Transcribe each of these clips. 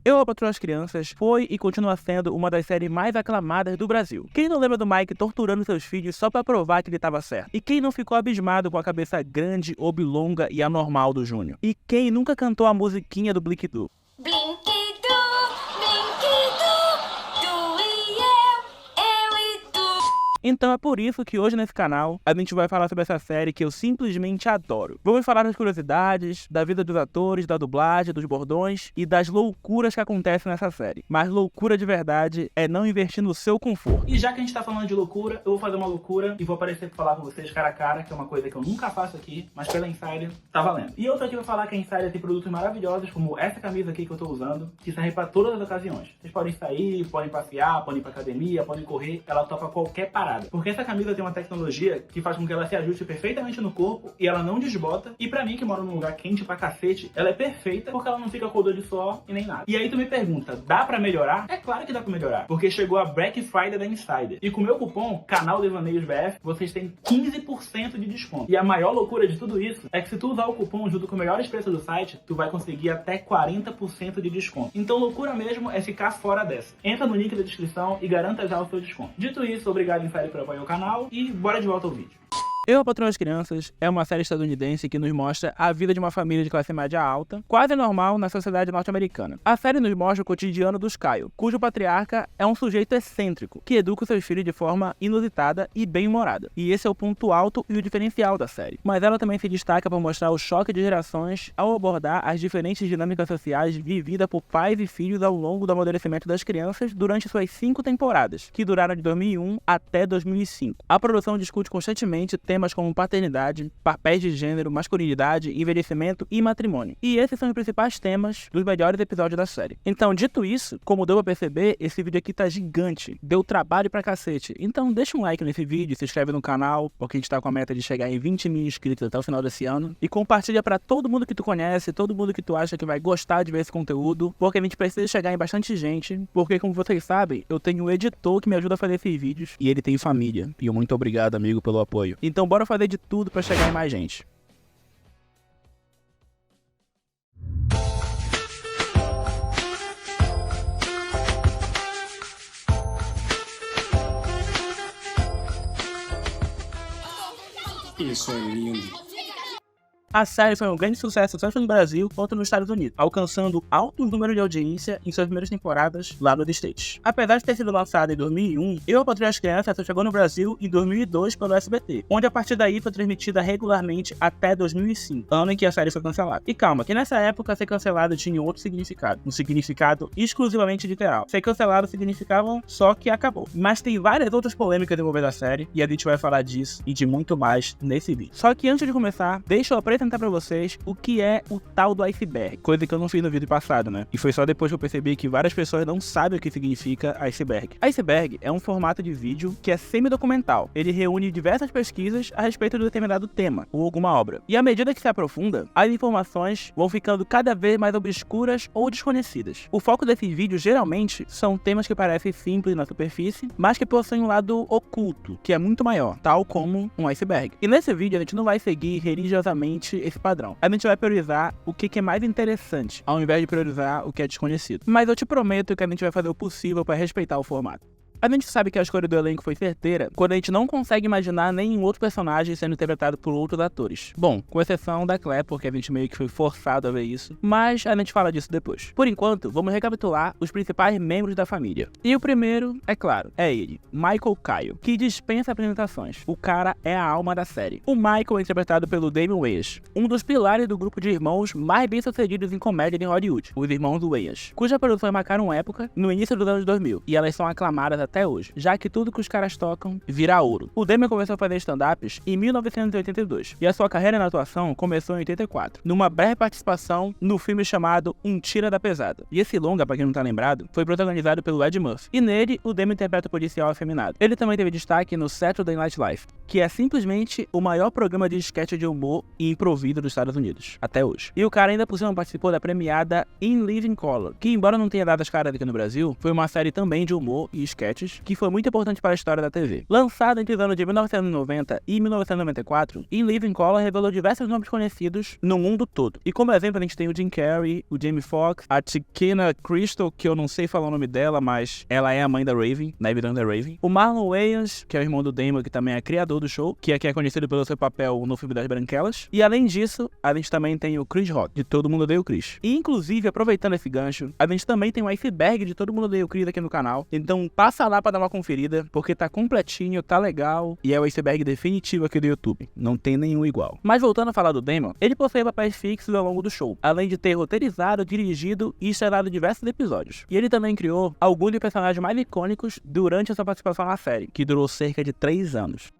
Eu, a Patroa das Crianças foi e continua sendo uma das séries mais aclamadas do Brasil. Quem não lembra do Mike torturando seus filhos só pra provar que ele tava certo? E quem não ficou abismado com a cabeça grande, oblonga e anormal do Júnior? E quem nunca cantou a musiquinha do Bliquidu? Blinquidu, Blinquidu, tu e eu e tu. Então é por isso que hoje nesse canal a gente vai falar sobre essa série que eu simplesmente adoro. Vamos falar das curiosidades, da vida dos atores, da dublagem, dos bordões e das loucuras que acontecem nessa série. Mas loucura de verdade é não investir no seu conforto. E já que a gente tá falando de loucura, eu vou fazer uma loucura e vou aparecer pra falar com vocês cara a cara, que é uma coisa que eu nunca faço aqui, mas pela Insider tá valendo. E eu tô aqui pra falar que a Insider tem produtos maravilhosos, como essa camisa aqui que eu tô usando, que serve pra todas as ocasiões. Vocês podem sair, podem passear, podem ir pra academia, podem correr, ela topa qualquer parada. Porque essa camisa tem uma tecnologia que faz com que ela se ajuste perfeitamente no corpo e ela não desbota. E pra mim, que moro num lugar quente pra cacete, ela é perfeita porque ela não fica com odor de suor e nem nada. E aí tu me pergunta, dá pra melhorar? É claro que dá pra melhorar, porque chegou a Black Friday da Insider. E com o meu cupom, Canal Devaneios BF, vocês têm 15% de desconto. E a maior loucura de tudo isso é que se tu usar o cupom junto com os melhores preços do site, tu vai conseguir até 40% de desconto. Então loucura mesmo é ficar fora dessa. Entra no link da descrição e garanta já o seu desconto. Dito isso, obrigado Insider por apoiar o canal e bora de volta ao vídeo. Eu, a Patroa das Crianças é uma série estadunidense que nos mostra a vida de uma família de classe média alta, quase normal na sociedade norte-americana. A série nos mostra o cotidiano dos Kyle, cujo patriarca é um sujeito excêntrico, que educa os seus filhos de forma inusitada e bem-humorada. E esse é o ponto alto e o diferencial da série. Mas ela também se destaca por mostrar o choque de gerações ao abordar as diferentes dinâmicas sociais vividas por pais e filhos ao longo do amadurecimento das crianças durante suas 5 temporadas, que duraram de 2001 até 2005. A produção discute constantemente temas como paternidade, papéis de gênero, masculinidade, envelhecimento e matrimônio. E esses são os principais temas dos melhores episódios da série. Então, dito isso, como deu pra perceber, esse vídeo aqui tá gigante. Deu trabalho pra cacete. Então, deixa um like nesse vídeo, se inscreve no canal, porque a gente tá com a meta de chegar em 20 mil inscritos até o final desse ano. E compartilha pra todo mundo que tu conhece, todo mundo que tu acha que vai gostar de ver esse conteúdo, porque a gente precisa chegar em bastante gente, porque como vocês sabem, eu tenho um editor que me ajuda a fazer esses vídeos, e ele tem família. E muito obrigado, amigo, pelo apoio. Então, bora fazer de tudo pra chegar em mais gente. Isso é lindo. A série foi um grande sucesso tanto no Brasil quanto nos Estados Unidos, alcançando altos números de audiência em suas primeiras temporadas lá nos States. Apesar de ter sido lançada em 2001, Eu, a Patroa das Crianças só chegou no Brasil em 2002 pelo SBT, onde a partir daí foi transmitida regularmente até 2005, ano em que a série foi cancelada. E calma, que nessa época ser cancelado tinha outro significado, um significado exclusivamente literal. Ser cancelado significava só que acabou. Mas tem várias outras polêmicas envolvendo a série, e a gente vai falar disso e de muito mais nesse vídeo. Só que antes de começar, deixa eu apresentar pra vocês o que é o tal do iceberg, coisa que eu não fiz no vídeo passado, né? E foi só depois que eu percebi que várias pessoas não sabem o que significa iceberg. Iceberg é um formato de vídeo que é semi-documental. Ele reúne diversas pesquisas a respeito de um determinado tema ou alguma obra. E à medida que se aprofunda, as informações vão ficando cada vez mais obscuras ou desconhecidas. O foco desses vídeos geralmente são temas que parecem simples na superfície, mas que possuem um lado oculto, que é muito maior, tal como um iceberg. E nesse vídeo a gente não vai seguir religiosamente esse padrão. A gente vai priorizar o que é mais interessante, ao invés de priorizar o que é desconhecido. Mas eu te prometo que a gente vai fazer o possível para respeitar o formato. A gente sabe que a escolha do elenco foi certeira quando a gente não consegue imaginar nenhum outro personagem sendo interpretado por outros atores. Bom, com exceção da Claire, porque a gente meio que foi forçado a ver isso, mas a gente fala disso depois. Por enquanto, vamos recapitular os principais membros da família. E o primeiro, é claro, é ele, Michael Kyle, que dispensa apresentações. O cara é a alma da série. O Michael é interpretado pelo Damon Wayans, um dos pilares do grupo de irmãos mais bem-sucedidos em comédia em Hollywood, os irmãos Wayans, cuja produção marcaram época no início dos anos 2000, e elas são aclamadas até hoje, já que tudo que os caras tocam vira ouro. O Damon começou a fazer stand-ups em 1982, e a sua carreira na atuação começou em 84, numa breve participação no filme chamado Um Tira da Pesada. E esse longa, pra quem não tá lembrado, foi protagonizado pelo Ed Murphy, e nele o Damon interpreta o policial afeminado. Ele também teve destaque no Saturday Night Live, que é simplesmente o maior programa de sketch de humor e improviso dos Estados Unidos, até hoje. E o cara ainda por cima participou da premiada In Living Color, que embora não tenha dado as caras aqui no Brasil, foi uma série também de humor e sketch sketches, que foi muito importante para a história da TV. Lançado entre os anos de 1990 e 1994, In Living Color revelou diversos nomes conhecidos no mundo todo. E como exemplo, a gente tem o Jim Carrey, o Jamie Foxx, a Chiquena Crystal, que eu não sei falar o nome dela, mas ela é a mãe da Raven, na evidência da Raven. O Marlon Wayans, que é o irmão do Damon, que também é criador do show, que aqui é conhecido pelo seu papel no filme das Branquelas. E além disso, a gente também tem o Chris Rock, de Todo Mundo Odeia o Chris. E inclusive, aproveitando esse gancho, a gente também tem um iceberg de Todo Mundo Odeia o Chris aqui no canal. Então passa lá pra dar uma conferida, porque tá completinho, tá legal, e é o iceberg definitivo aqui do YouTube. Não tem nenhum igual. Mas voltando a falar do Damon, ele possui papéis fixos ao longo do show, além de ter roteirizado, dirigido e estrelado diversos episódios. E ele também criou alguns dos personagens mais icônicos durante a sua participação na série, que durou cerca de 3 anos.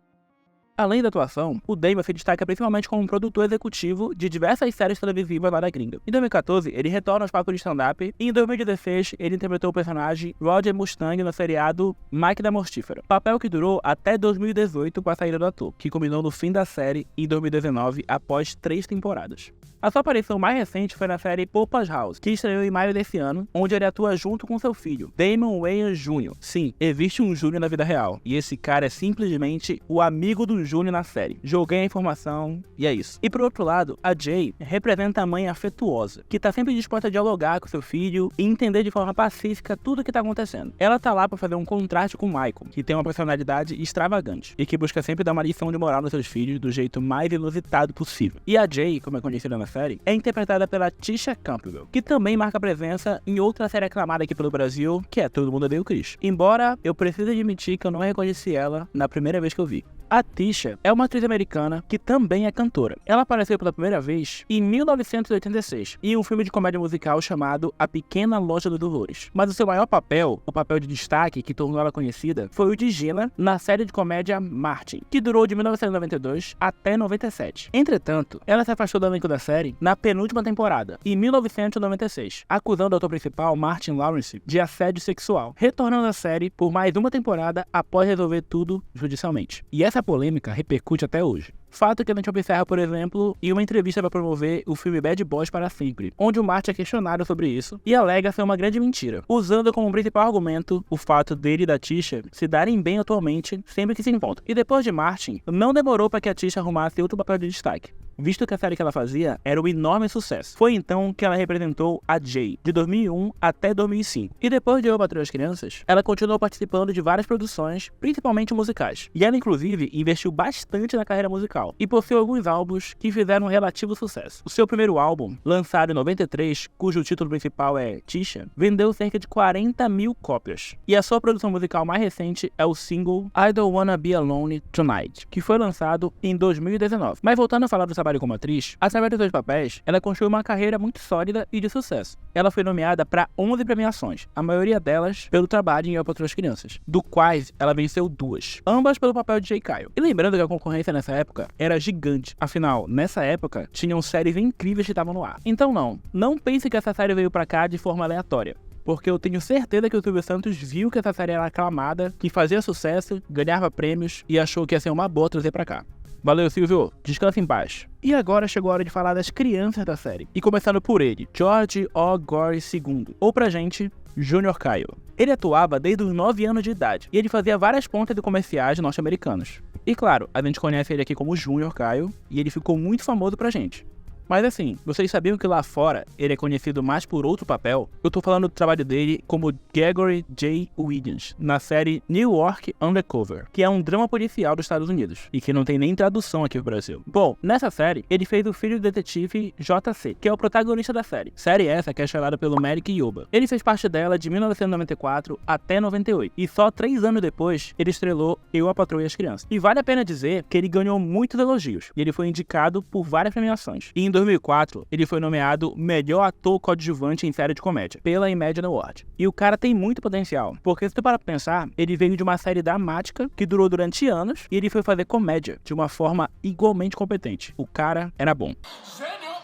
Além da atuação, o Damon se destaca principalmente como produtor executivo de diversas séries televisivas lá da gringa. Em 2014, ele retorna aos palcos de stand-up e em 2016 ele interpretou o personagem Roger Mustang no seriado Mike da Mortífera, papel que durou até 2018 com a saída do ator, que culminou no fim da série em 2019 após 3 temporadas. A sua aparição mais recente foi na série Poupas House, que estreou em maio desse ano, onde ele atua junto com seu filho, Damon Wayans Jr. Sim, existe um Júnior na vida real, e esse cara é simplesmente o amigo do Júnior na série. Joguei a informação e é isso. E por outro lado, a Jay representa a mãe afetuosa, que tá sempre disposta a dialogar com seu filho e entender de forma pacífica tudo o que tá acontecendo. Ela tá lá pra fazer um contraste com o Michael, que tem uma personalidade extravagante, e que busca sempre dar uma lição de moral nos seus filhos do jeito mais inusitado possível. E a Jay, como é conhecida na série, é interpretada pela Tisha Campbell, que também marca presença em outra série aclamada aqui pelo Brasil, que é Todo Mundo Odeia o Chris. Embora eu precise admitir que eu não reconheci ela na primeira vez que eu vi. A Tisha é uma atriz americana que também é cantora. Ela apareceu pela primeira vez em 1986 em um filme de comédia musical chamado A Pequena Loja dos Horrores. Mas o seu maior papel, o papel de destaque que tornou ela conhecida, foi o de Gina na série de comédia Martin, que durou de 1992 até 97. Entretanto, ela se afastou do elenco da série na penúltima temporada, em 1996, acusando o ator principal, Martin Lawrence, de assédio sexual, retornando à série por mais uma temporada após resolver tudo judicialmente. E essa polêmica repercute até hoje. Fato que a gente observa, por exemplo, em uma entrevista para promover o filme Bad Boys para Sempre, onde o Martin é questionado sobre isso e alega ser uma grande mentira, usando como principal argumento o fato dele e da Tisha se darem bem atualmente sempre que se encontram. E depois de Martin, não demorou para que a Tisha arrumasse outro papel de destaque, visto que a série que ela fazia era um enorme sucesso. Foi então que ela representou a Jay, de 2001 até 2005. E depois de Eu, Patroa e as Crianças, ela continuou participando de várias produções, principalmente musicais. E ela, inclusive, investiu bastante na carreira musical e possui alguns álbuns que fizeram um relativo sucesso. O seu primeiro álbum, lançado em 93, cujo título principal é Tisha, vendeu cerca de 40 mil cópias. E a sua produção musical mais recente é o single I Don't Wanna Be Alone Tonight, que foi lançado em 2019. Mas voltando a falar do trabalho como atriz, através dos seus papéis, ela construiu uma carreira muito sólida e de sucesso. Ela foi nomeada para 11 premiações, a maioria delas pelo trabalho em Eu, Patroa e as Crianças, do quais ela venceu 2, ambas pelo papel de Jay Kyle. E lembrando que a concorrência nessa época era gigante, afinal, nessa época, tinham séries incríveis que estavam no ar. Então não pense que essa série veio pra cá de forma aleatória, porque eu tenho certeza que o Silvio Santos viu que essa série era aclamada, que fazia sucesso, ganhava prêmios e achou que ia ser uma boa trazer pra cá. Valeu, Silvio. Descansa em paz. E agora chegou a hora de falar das crianças da série. E começando por ele, George O. Gorey II, ou pra gente, Junior Kyle. Ele atuava desde os 9 anos de idade, e ele fazia várias pontas de comerciais norte-americanos. E claro, a gente conhece ele aqui como Junior Kyle, e ele ficou muito famoso pra gente. Mas assim, vocês sabiam que lá fora ele é conhecido mais por outro papel? Eu tô falando do trabalho dele como Gregory J. Williams, na série New York Undercover, que é um drama policial dos Estados Unidos, e que não tem nem tradução aqui no Brasil. Bom, nessa série, ele fez o filho do detetive JC, que é o protagonista da série. Série essa que é estrelada pelo Merrick Yoba. Ele fez parte dela de 1994 até 98, e só 3 anos depois, ele estrelou Eu, a Patroa e as Crianças. E vale a pena dizer que ele ganhou muitos elogios, e ele foi indicado por várias premiações. E em 2004, ele foi nomeado Melhor Ator Coadjuvante em Série de Comédia, pela Imagine Award. E o cara tem muito potencial, porque se tu parar pra pensar, ele veio de uma série dramática que durou durante anos, e ele foi fazer comédia de uma forma igualmente competente. O cara era bom. Gênio!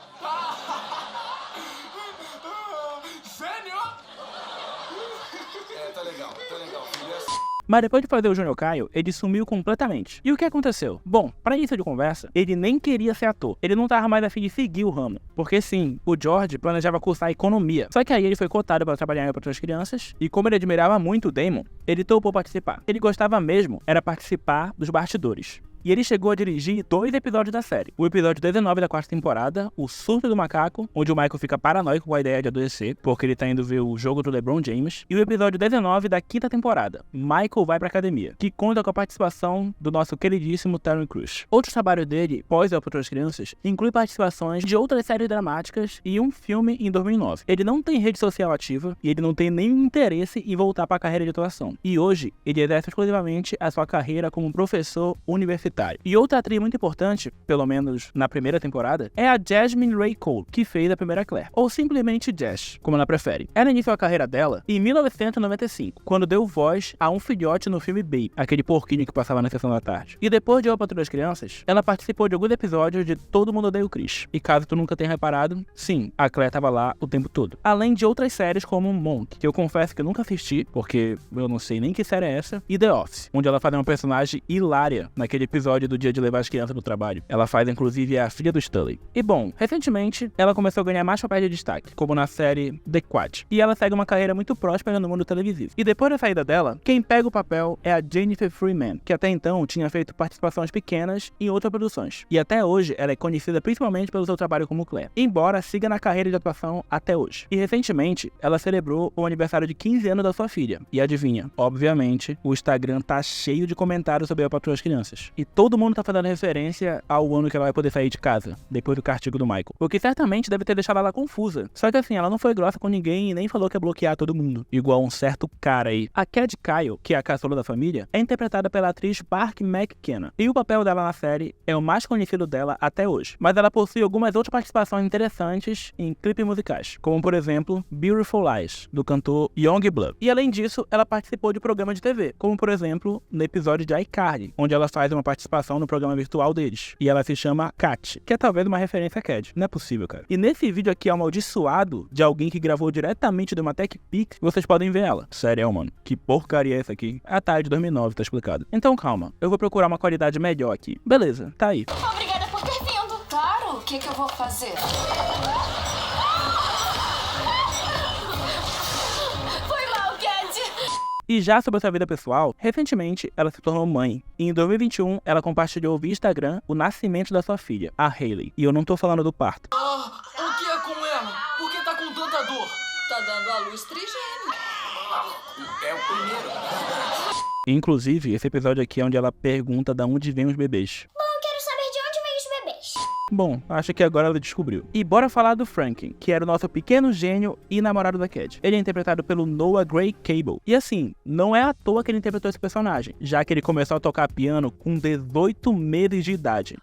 Gênio! Tá legal, filho. Mas depois de fazer o Júnior Caio, ele sumiu completamente. E o que aconteceu? Bom, pra início de conversa, ele nem queria ser ator. Ele não tava mais a fim de seguir o ramo. Porque sim, o George planejava cursar economia. Só que aí ele foi cotado para trabalhar em outras crianças, e como ele admirava muito o Damon, ele topou participar. Ele gostava mesmo era participar dos bastidores. E ele chegou a dirigir 2 episódios da série. O episódio 19 da 4ª temporada, O Surto do Macaco, onde o Michael fica paranoico com a ideia de adoecer, porque ele tá indo ver o jogo do LeBron James. E o episódio 19 da 5ª temporada, Michael vai pra academia, que conta com a participação do nosso queridíssimo Terry Crews. Outros trabalhos dele, pós Eu para as Crianças, inclui participações de outras séries dramáticas e um filme em 2009. Ele não tem rede social ativa e ele não tem nenhum interesse em voltar para a carreira de atuação. E hoje, ele exerce exclusivamente a sua carreira como professor universitário. E outra atriz muito importante, pelo menos na primeira temporada, é a Jasmine Ray Cole, que fez a primeira Claire, ou simplesmente Jess, como ela prefere. Ela iniciou a carreira dela em 1995, quando deu voz a um filhote no filme Baby, aquele porquinho que passava na sessão da tarde. E depois de Eu, Patroa das Crianças, ela participou de alguns episódios de Todo Mundo Odeia o Chris. E caso tu nunca tenha reparado, sim, a Claire tava lá o tempo todo. Além de outras séries como Monk, que eu confesso que eu nunca assisti, porque eu não sei nem que série é essa, e The Office, onde ela faz uma personagem hilária naquele episódio do dia de levar as crianças no trabalho. Ela faz, inclusive, a filha do Stanley. E bom, recentemente, ela começou a ganhar mais papéis de destaque, como na série The Quad. E ela segue uma carreira muito próspera no mundo televisivo. E depois da saída dela, quem pega o papel é a Jennifer Freeman, que até então tinha feito participações pequenas em outras produções. E até hoje, ela é conhecida principalmente pelo seu trabalho como Claire, embora siga na carreira de atuação até hoje. E recentemente, ela celebrou o aniversário de 15 anos da sua filha. E adivinha, obviamente, o Instagram tá cheio de comentários sobre a Patroa das Crianças. E todo mundo tá fazendo referência ao ano que ela vai poder sair de casa, depois do castigo do Michael. O que certamente deve ter deixado ela confusa. Só que assim, ela não foi grossa com ninguém e nem falou que ia bloquear todo mundo, igual um certo cara aí. A Cad Kyle, que é a caçula da família, é interpretada pela atriz Park McKenna. E o papel dela na série é o mais conhecido dela até hoje. Mas ela possui algumas outras participações interessantes em clipes musicais, como por exemplo, Beautiful Lies, do cantor Yungblud. E além disso, ela participou de programas de TV, como por exemplo, no episódio de iCarly, onde ela faz uma participação no programa virtual deles. E ela se chama Kat, que é talvez uma referência a Cad. Não é possível, cara. E nesse vídeo aqui amaldiçoado de alguém que gravou diretamente de uma TechPix, vocês podem ver ela. Sério, mano. Que porcaria é essa aqui? Ah, tá, é de 2009, tá explicado. Então calma, eu vou procurar uma qualidade melhor aqui. Beleza, tá aí. Obrigada por ter vindo. Claro, o que eu vou fazer? Foi mal, Cad. E já sobre a sua vida pessoal, recentemente ela se tornou mãe. E em 2021, ela compartilhou via Instagram o nascimento da sua filha, a Hailey. E eu não tô falando do parto. O que é com ela? Por que tá com tanta dor? Tá dando à luz trigêmeo. É o primeiro. Inclusive, esse episódio aqui é onde ela pergunta de onde vêm os bebês. Eu quero saber de onde vêm os bebês. Bom, acho que agora ela descobriu. E bora falar do Franklin, que era o nosso pequeno gênio e namorado da Cad. Ele é interpretado pelo Noah Gray Cable. E assim, não é à toa que ele interpretou esse personagem, já que ele começou a tocar piano com 18 meses de idade.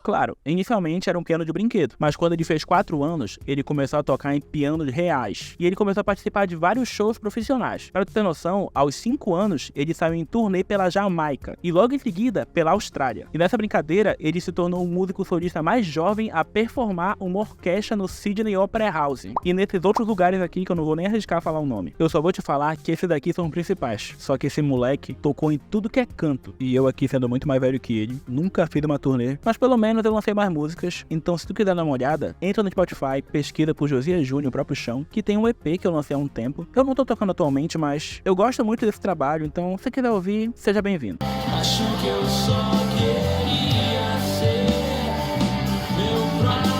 Claro, inicialmente era um piano de brinquedo, mas quando ele fez 4 anos, ele começou a tocar em pianos reais. E ele começou a participar de vários shows profissionais. Para tu ter noção, aos 5 anos, ele saiu em turnê pela Jamaica e logo em seguida pela Austrália. E nessa brincadeira, ele se tornou o músico solista mais jovem a performar uma orquestra no Sydney Opera House. E nesses outros lugares aqui, que eu não vou nem arriscar falar o nome. Eu só vou te falar que esses daqui são os principais. Só que esse moleque tocou em tudo que é canto. E eu aqui, sendo muito mais velho que ele, nunca fiz uma turnê, mas pelo menos eu lancei mais músicas, então se tu quiser dar uma olhada, entra no Spotify, pesquisa por Josias Júnior, o próprio chão, que tem um EP que eu lancei há um tempo. Eu não tô tocando atualmente, mas eu gosto muito desse trabalho, então se quiser ouvir, seja bem-vindo. Acho que eu só queria ser meu próprio.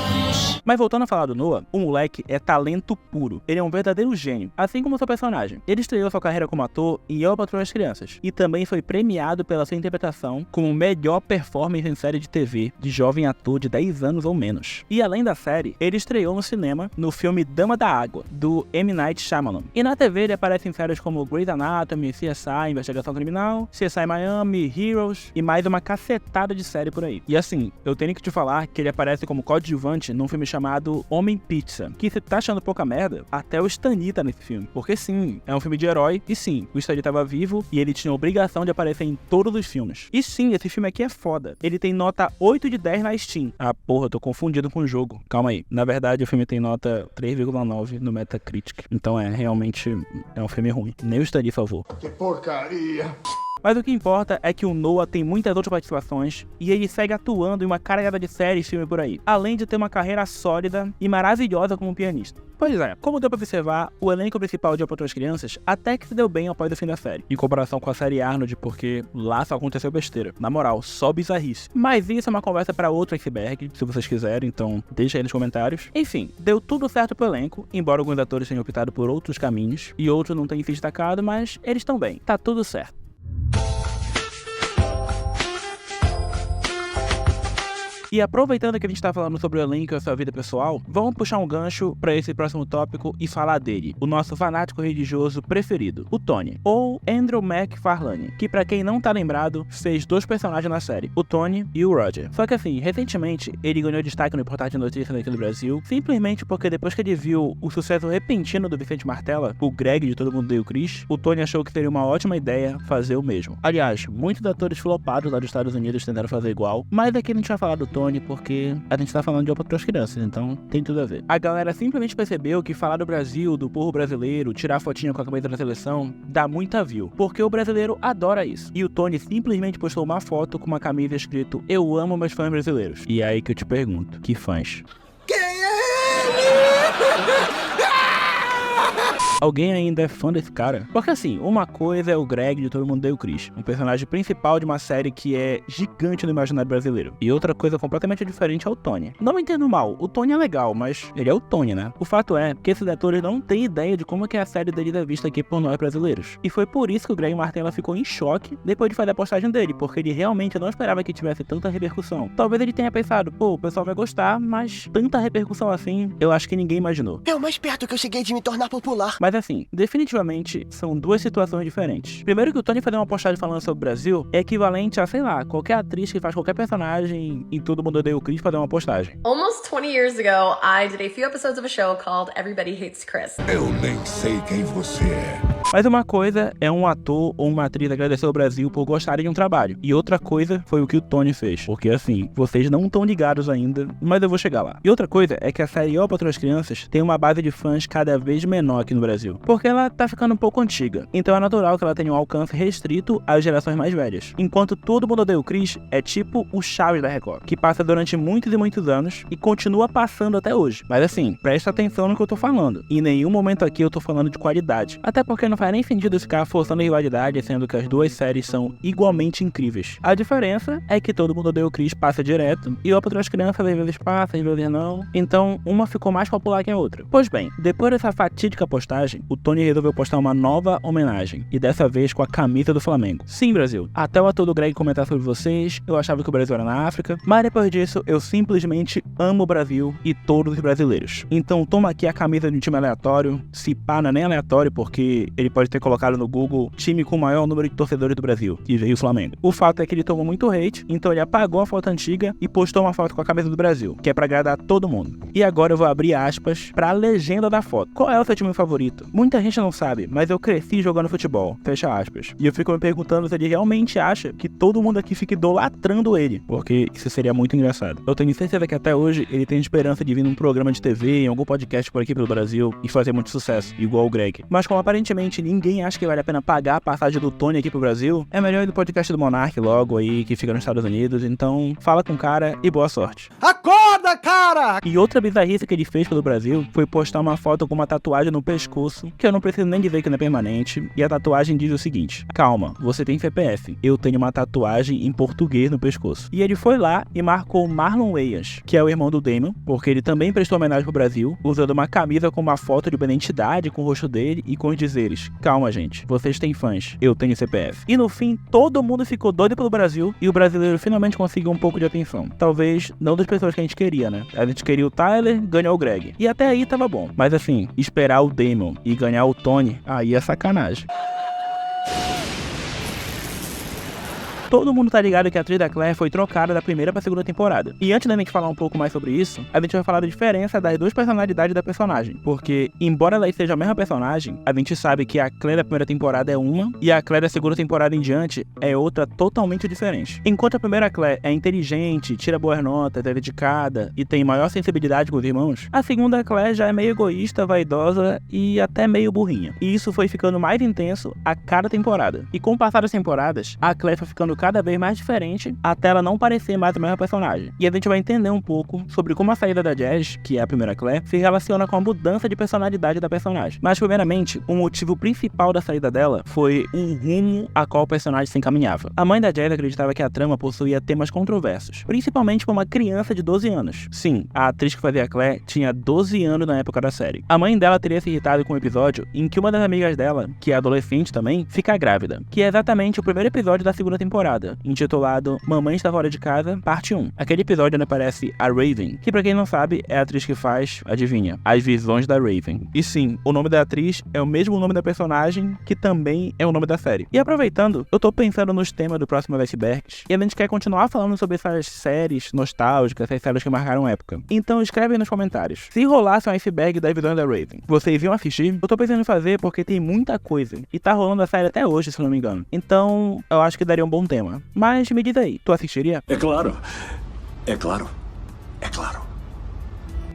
Mas voltando a falar do Noah, o moleque é talento puro. Ele é um verdadeiro gênio, assim como seu personagem. Ele estreou sua carreira como ator em Eu, Patroa das Crianças, e também foi premiado pela sua interpretação como melhor performance em série de TV de jovem ator de 10 anos ou menos. E além da série, ele estreou no cinema no filme Dama da Água, do M. Night Shyamalan. E na TV ele aparece em séries como Grey's Anatomy, CSI, Investigação Criminal, CSI Miami, Heroes e mais uma cacetada de série por aí. E assim, eu tenho que te falar que ele aparece como coadjuvante num filme chamado chamado Homem-Pizza, que você tá achando pouca merda, até o Stan Lee tá nesse filme. Porque sim, é um filme de herói, e sim, o Stan Lee tava vivo e ele tinha a obrigação de aparecer em todos os filmes. E sim, esse filme aqui é foda. Ele tem nota 8 de 10 na Steam. Ah, porra, eu tô confundido com o jogo. Calma aí. Na verdade, o filme tem nota 3,9 no Metacritic. Então realmente é um filme ruim. Nem o Stan Lee favor. Que porcaria! Mas o que importa é que o Noah tem muitas outras participações e ele segue atuando em uma caralhada de séries e filmes por aí, além de ter uma carreira sólida e maravilhosa como pianista. Pois é, como deu pra observar, o elenco principal de A Patroa e as Crianças até que se deu bem após o fim da série, em comparação com a série Arnold, porque lá só aconteceu besteira. Na moral, só bizarrice. Mas isso é uma conversa pra outro iceberg, se vocês quiserem, então deixa aí nos comentários. Enfim, deu tudo certo pro elenco, embora alguns atores tenham optado por outros caminhos e outros não tenham se destacado, mas eles estão bem, tá tudo certo. E aproveitando que a gente tá falando sobre o elenco e a sua vida pessoal, vamos puxar um gancho pra esse próximo tópico e falar dele, o nosso fanático religioso preferido, o Tony, ou Andrew McFarlane, que pra quem não tá lembrado, fez 2 personagens na série, o Tony e o Roger. Só que assim, recentemente, ele ganhou destaque no Portal de Notícias aqui do Brasil, simplesmente porque depois que ele viu o sucesso repentino do Vicente Martella, o Greg de Todo Mundo Odeia o Chris, o Tony achou que seria uma ótima ideia fazer o mesmo. Aliás, muitos atores flopados lá dos Estados Unidos tentaram fazer igual, mas aqui a gente vai falar do Tony porque a gente tá falando de A Patroa e as Crianças, então tem tudo a ver. A galera simplesmente percebeu que falar do Brasil, do povo brasileiro, tirar fotinha com a camisa da seleção, dá muita view, porque o brasileiro adora isso. E o Tony simplesmente postou uma foto com uma camisa escrito "Eu amo meus fãs brasileiros". E é aí que eu te pergunto, que fãs? Quem é ele? Alguém ainda é fã desse cara? Porque assim, uma coisa é o Greg de Todo Mundo Odeia o Chris, um personagem principal de uma série que é gigante no imaginário brasileiro. E outra coisa completamente diferente é o Tony. Não me entendo mal, o Tony é legal, mas ele é o Tony, né? O fato é que esses atores não têm ideia de como é que a série dele é vista aqui por nós brasileiros. E foi por isso que o Greg Martella ficou em choque depois de fazer a postagem dele, porque ele realmente não esperava que tivesse tanta repercussão. Talvez ele tenha pensado, pô, o pessoal vai gostar, mas tanta repercussão assim, eu acho que ninguém imaginou. É o mais perto que eu cheguei de me tornar popular. Mas assim, definitivamente são 2 situações diferentes. Primeiro que o Tony fazer uma postagem falando sobre o Brasil é equivalente a, sei lá, qualquer atriz que faz qualquer personagem em Todo Mundo Odeia o Chris fazer uma postagem. Almost 20 years ago, I did a few episodes of a show called Everybody Hates Chris. Eu nem sei quem você é. Mas uma coisa é um ator ou uma atriz agradecer ao Brasil por gostarem de um trabalho. E outra coisa foi o que o Tony fez. Porque assim, vocês não estão ligados ainda, mas eu vou chegar lá. E outra coisa é que a série A Patroa e as Crianças tem uma base de fãs cada vez menor aqui no Brasil. Porque ela tá ficando um pouco antiga. Então é natural que ela tenha um alcance restrito às gerações mais velhas. Enquanto Todo Mundo Odeia o Chris é tipo o Chaves da Record, que passa durante muitos e muitos anos e continua passando até hoje. Mas assim, presta atenção no que eu tô falando. Em nenhum momento aqui eu tô falando de qualidade. Até porque não faz nem sentido ficar forçando a rivalidade, sendo que as 2 séries são igualmente incríveis. A diferença é que Todo Mundo Odeia o Chris passa direto e A Patroa e as Crianças às vezes passa, às vezes não. Então uma ficou mais popular que a outra. Pois bem, depois dessa fatídica postagem, o Tony resolveu postar uma nova homenagem, e dessa vez com a camisa do Flamengo. Sim, Brasil, até o ator do Greg comentar sobre vocês, eu achava que o Brasil era na África, mas depois disso eu simplesmente amo o Brasil e todos os brasileiros. Então toma aqui a camisa de um time aleatório, se pá não é nem aleatório porque ele pode ter colocado no Google time com o maior número de torcedores do Brasil, e veio o Flamengo. O fato é que ele tomou muito hate, então ele apagou a foto antiga e postou uma foto com a camisa do Brasil, que é pra agradar todo mundo. E agora eu vou abrir aspas pra legenda da foto. Qual é o seu time favorito? Muita gente não sabe, mas eu cresci jogando futebol, fecha aspas. E eu fico me perguntando se ele realmente acha que todo mundo aqui fica idolatrando ele, porque isso seria muito engraçado. Eu tenho certeza que até hoje ele tem esperança de vir num programa de TV, em algum podcast por aqui pelo Brasil e fazer muito sucesso, igual o Greg. Mas como aparentemente ninguém acha que vale a pena pagar a passagem do Tony aqui pro Brasil, é melhor ir no podcast do Monark logo aí, que fica nos Estados Unidos, então fala com o cara e boa sorte. Acorda, cara! E outra bizarrice que ele fez pelo Brasil foi postar uma foto com uma tatuagem no pescoço, que eu não preciso nem dizer que não é permanente, e a tatuagem diz o seguinte: calma, você tem CPF, eu tenho uma tatuagem em português no pescoço. E ele foi lá e marcou Marlon Wayans, que é o irmão do Damon, porque ele também prestou homenagem pro Brasil, usando uma camisa com uma foto de uma identidade com o rosto dele e com os dizeres: calma gente, vocês têm fãs, eu tenho CPF. E no fim, todo mundo ficou doido pelo Brasil e o brasileiro finalmente conseguiu um pouco de atenção. Talvez não das pessoas que a gente queria, né? A gente queria o Tyler, ganhou o Greg. E até aí tava bom. Mas assim, esperar o Damon e ganhar o Tony, aí é sacanagem. Todo mundo tá ligado que a atriz da Claire foi trocada da primeira pra segunda temporada. E antes da gente falar um pouco mais sobre isso, a gente vai falar da diferença das duas personalidades da personagem. Porque, embora ela seja a mesma personagem, a gente sabe que a Claire da primeira temporada é uma, e a Claire da segunda temporada em diante é outra totalmente diferente. Enquanto a primeira Claire é inteligente, tira boas notas, é dedicada e tem maior sensibilidade com os irmãos, a segunda Claire já é meio egoísta, vaidosa e até meio burrinha. E isso foi ficando mais intenso a cada temporada. E com o passar das temporadas, a Claire foi ficando cada vez mais diferente até ela não parecer mais a mesma personagem. E a gente vai entender um pouco sobre como a saída da Jazz, que é a primeira Claire, se relaciona com a mudança de personalidade da personagem. Mas primeiramente, o motivo principal da saída dela foi o rumo a qual o personagem se encaminhava. A mãe da Jazz acreditava que a trama possuía temas controversos, principalmente para uma criança de 12 anos. Sim, a atriz que fazia a Claire tinha 12 anos na época da série. A mãe dela teria se irritado com um episódio em que uma das amigas dela, que é adolescente também, fica grávida, que é exatamente o primeiro episódio da segunda temporada, intitulado Mamãe Está Fora de Casa, parte 1. Aquele episódio onde aparece a Raven, que pra quem não sabe, é a atriz que faz, adivinha, as visões da Raven. E sim, o nome da atriz é o mesmo nome da personagem, que também é o nome da série. E aproveitando, eu tô pensando nos temas do próximo Icebergs, e a gente quer continuar falando sobre essas séries nostálgicas, essas séries que marcaram época. Então escreve aí nos comentários. Se rolasse um iceberg das visões da Raven, vocês iam assistir? Eu tô pensando em fazer porque tem muita coisa, e tá rolando a série até hoje, se não me engano. Então, eu acho que daria um bom tema. Mas me diz aí, tu assistiria? É claro. É claro. É claro.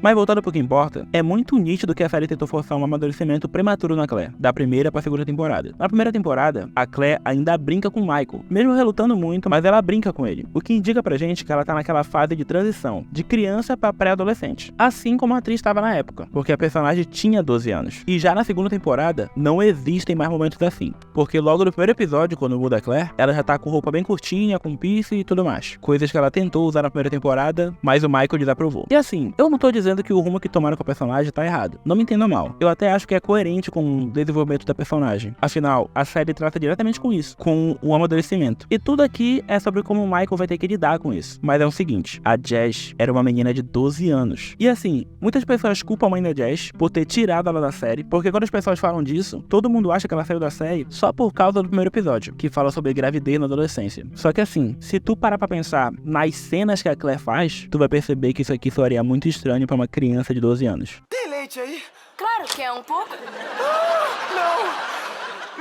Mas voltando pro que importa, é muito nítido que a série tentou forçar um amadurecimento prematuro na Claire, da primeira pra segunda temporada. Na primeira temporada, a Claire ainda brinca com o Michael, mesmo relutando muito, mas ela brinca com ele, o que indica pra gente que ela tá naquela fase de transição, de criança pra pré-adolescente, assim como a atriz estava na época, porque a personagem tinha 12 anos. E já na segunda temporada, não existem mais momentos assim, porque logo no primeiro episódio, quando muda a Claire, ela já tá com roupa bem curtinha, com piercing e tudo mais, coisas que ela tentou usar na primeira temporada, mas o Michael desaprovou. E assim, eu não tô dizendo que o rumo que tomaram com a personagem tá errado. Não me entenda mal. Eu até acho que é coerente com o desenvolvimento da personagem. Afinal, a série trata diretamente com isso, com o amadurecimento. E tudo aqui é sobre como o Michael vai ter que lidar com isso. Mas é o seguinte, a Jazz era uma menina de 12 anos. E assim, muitas pessoas culpam a mãe da Jazz por ter tirado ela da série, porque quando as pessoas falam disso, todo mundo acha que ela saiu da série só por causa do primeiro episódio, que fala sobre gravidez na adolescência. Só que assim, se tu parar pra pensar nas cenas que a Claire faz, tu vai perceber que isso aqui soaria muito estranho pra uma criança de 12 anos. Tem leite aí? Claro, quer um pouco?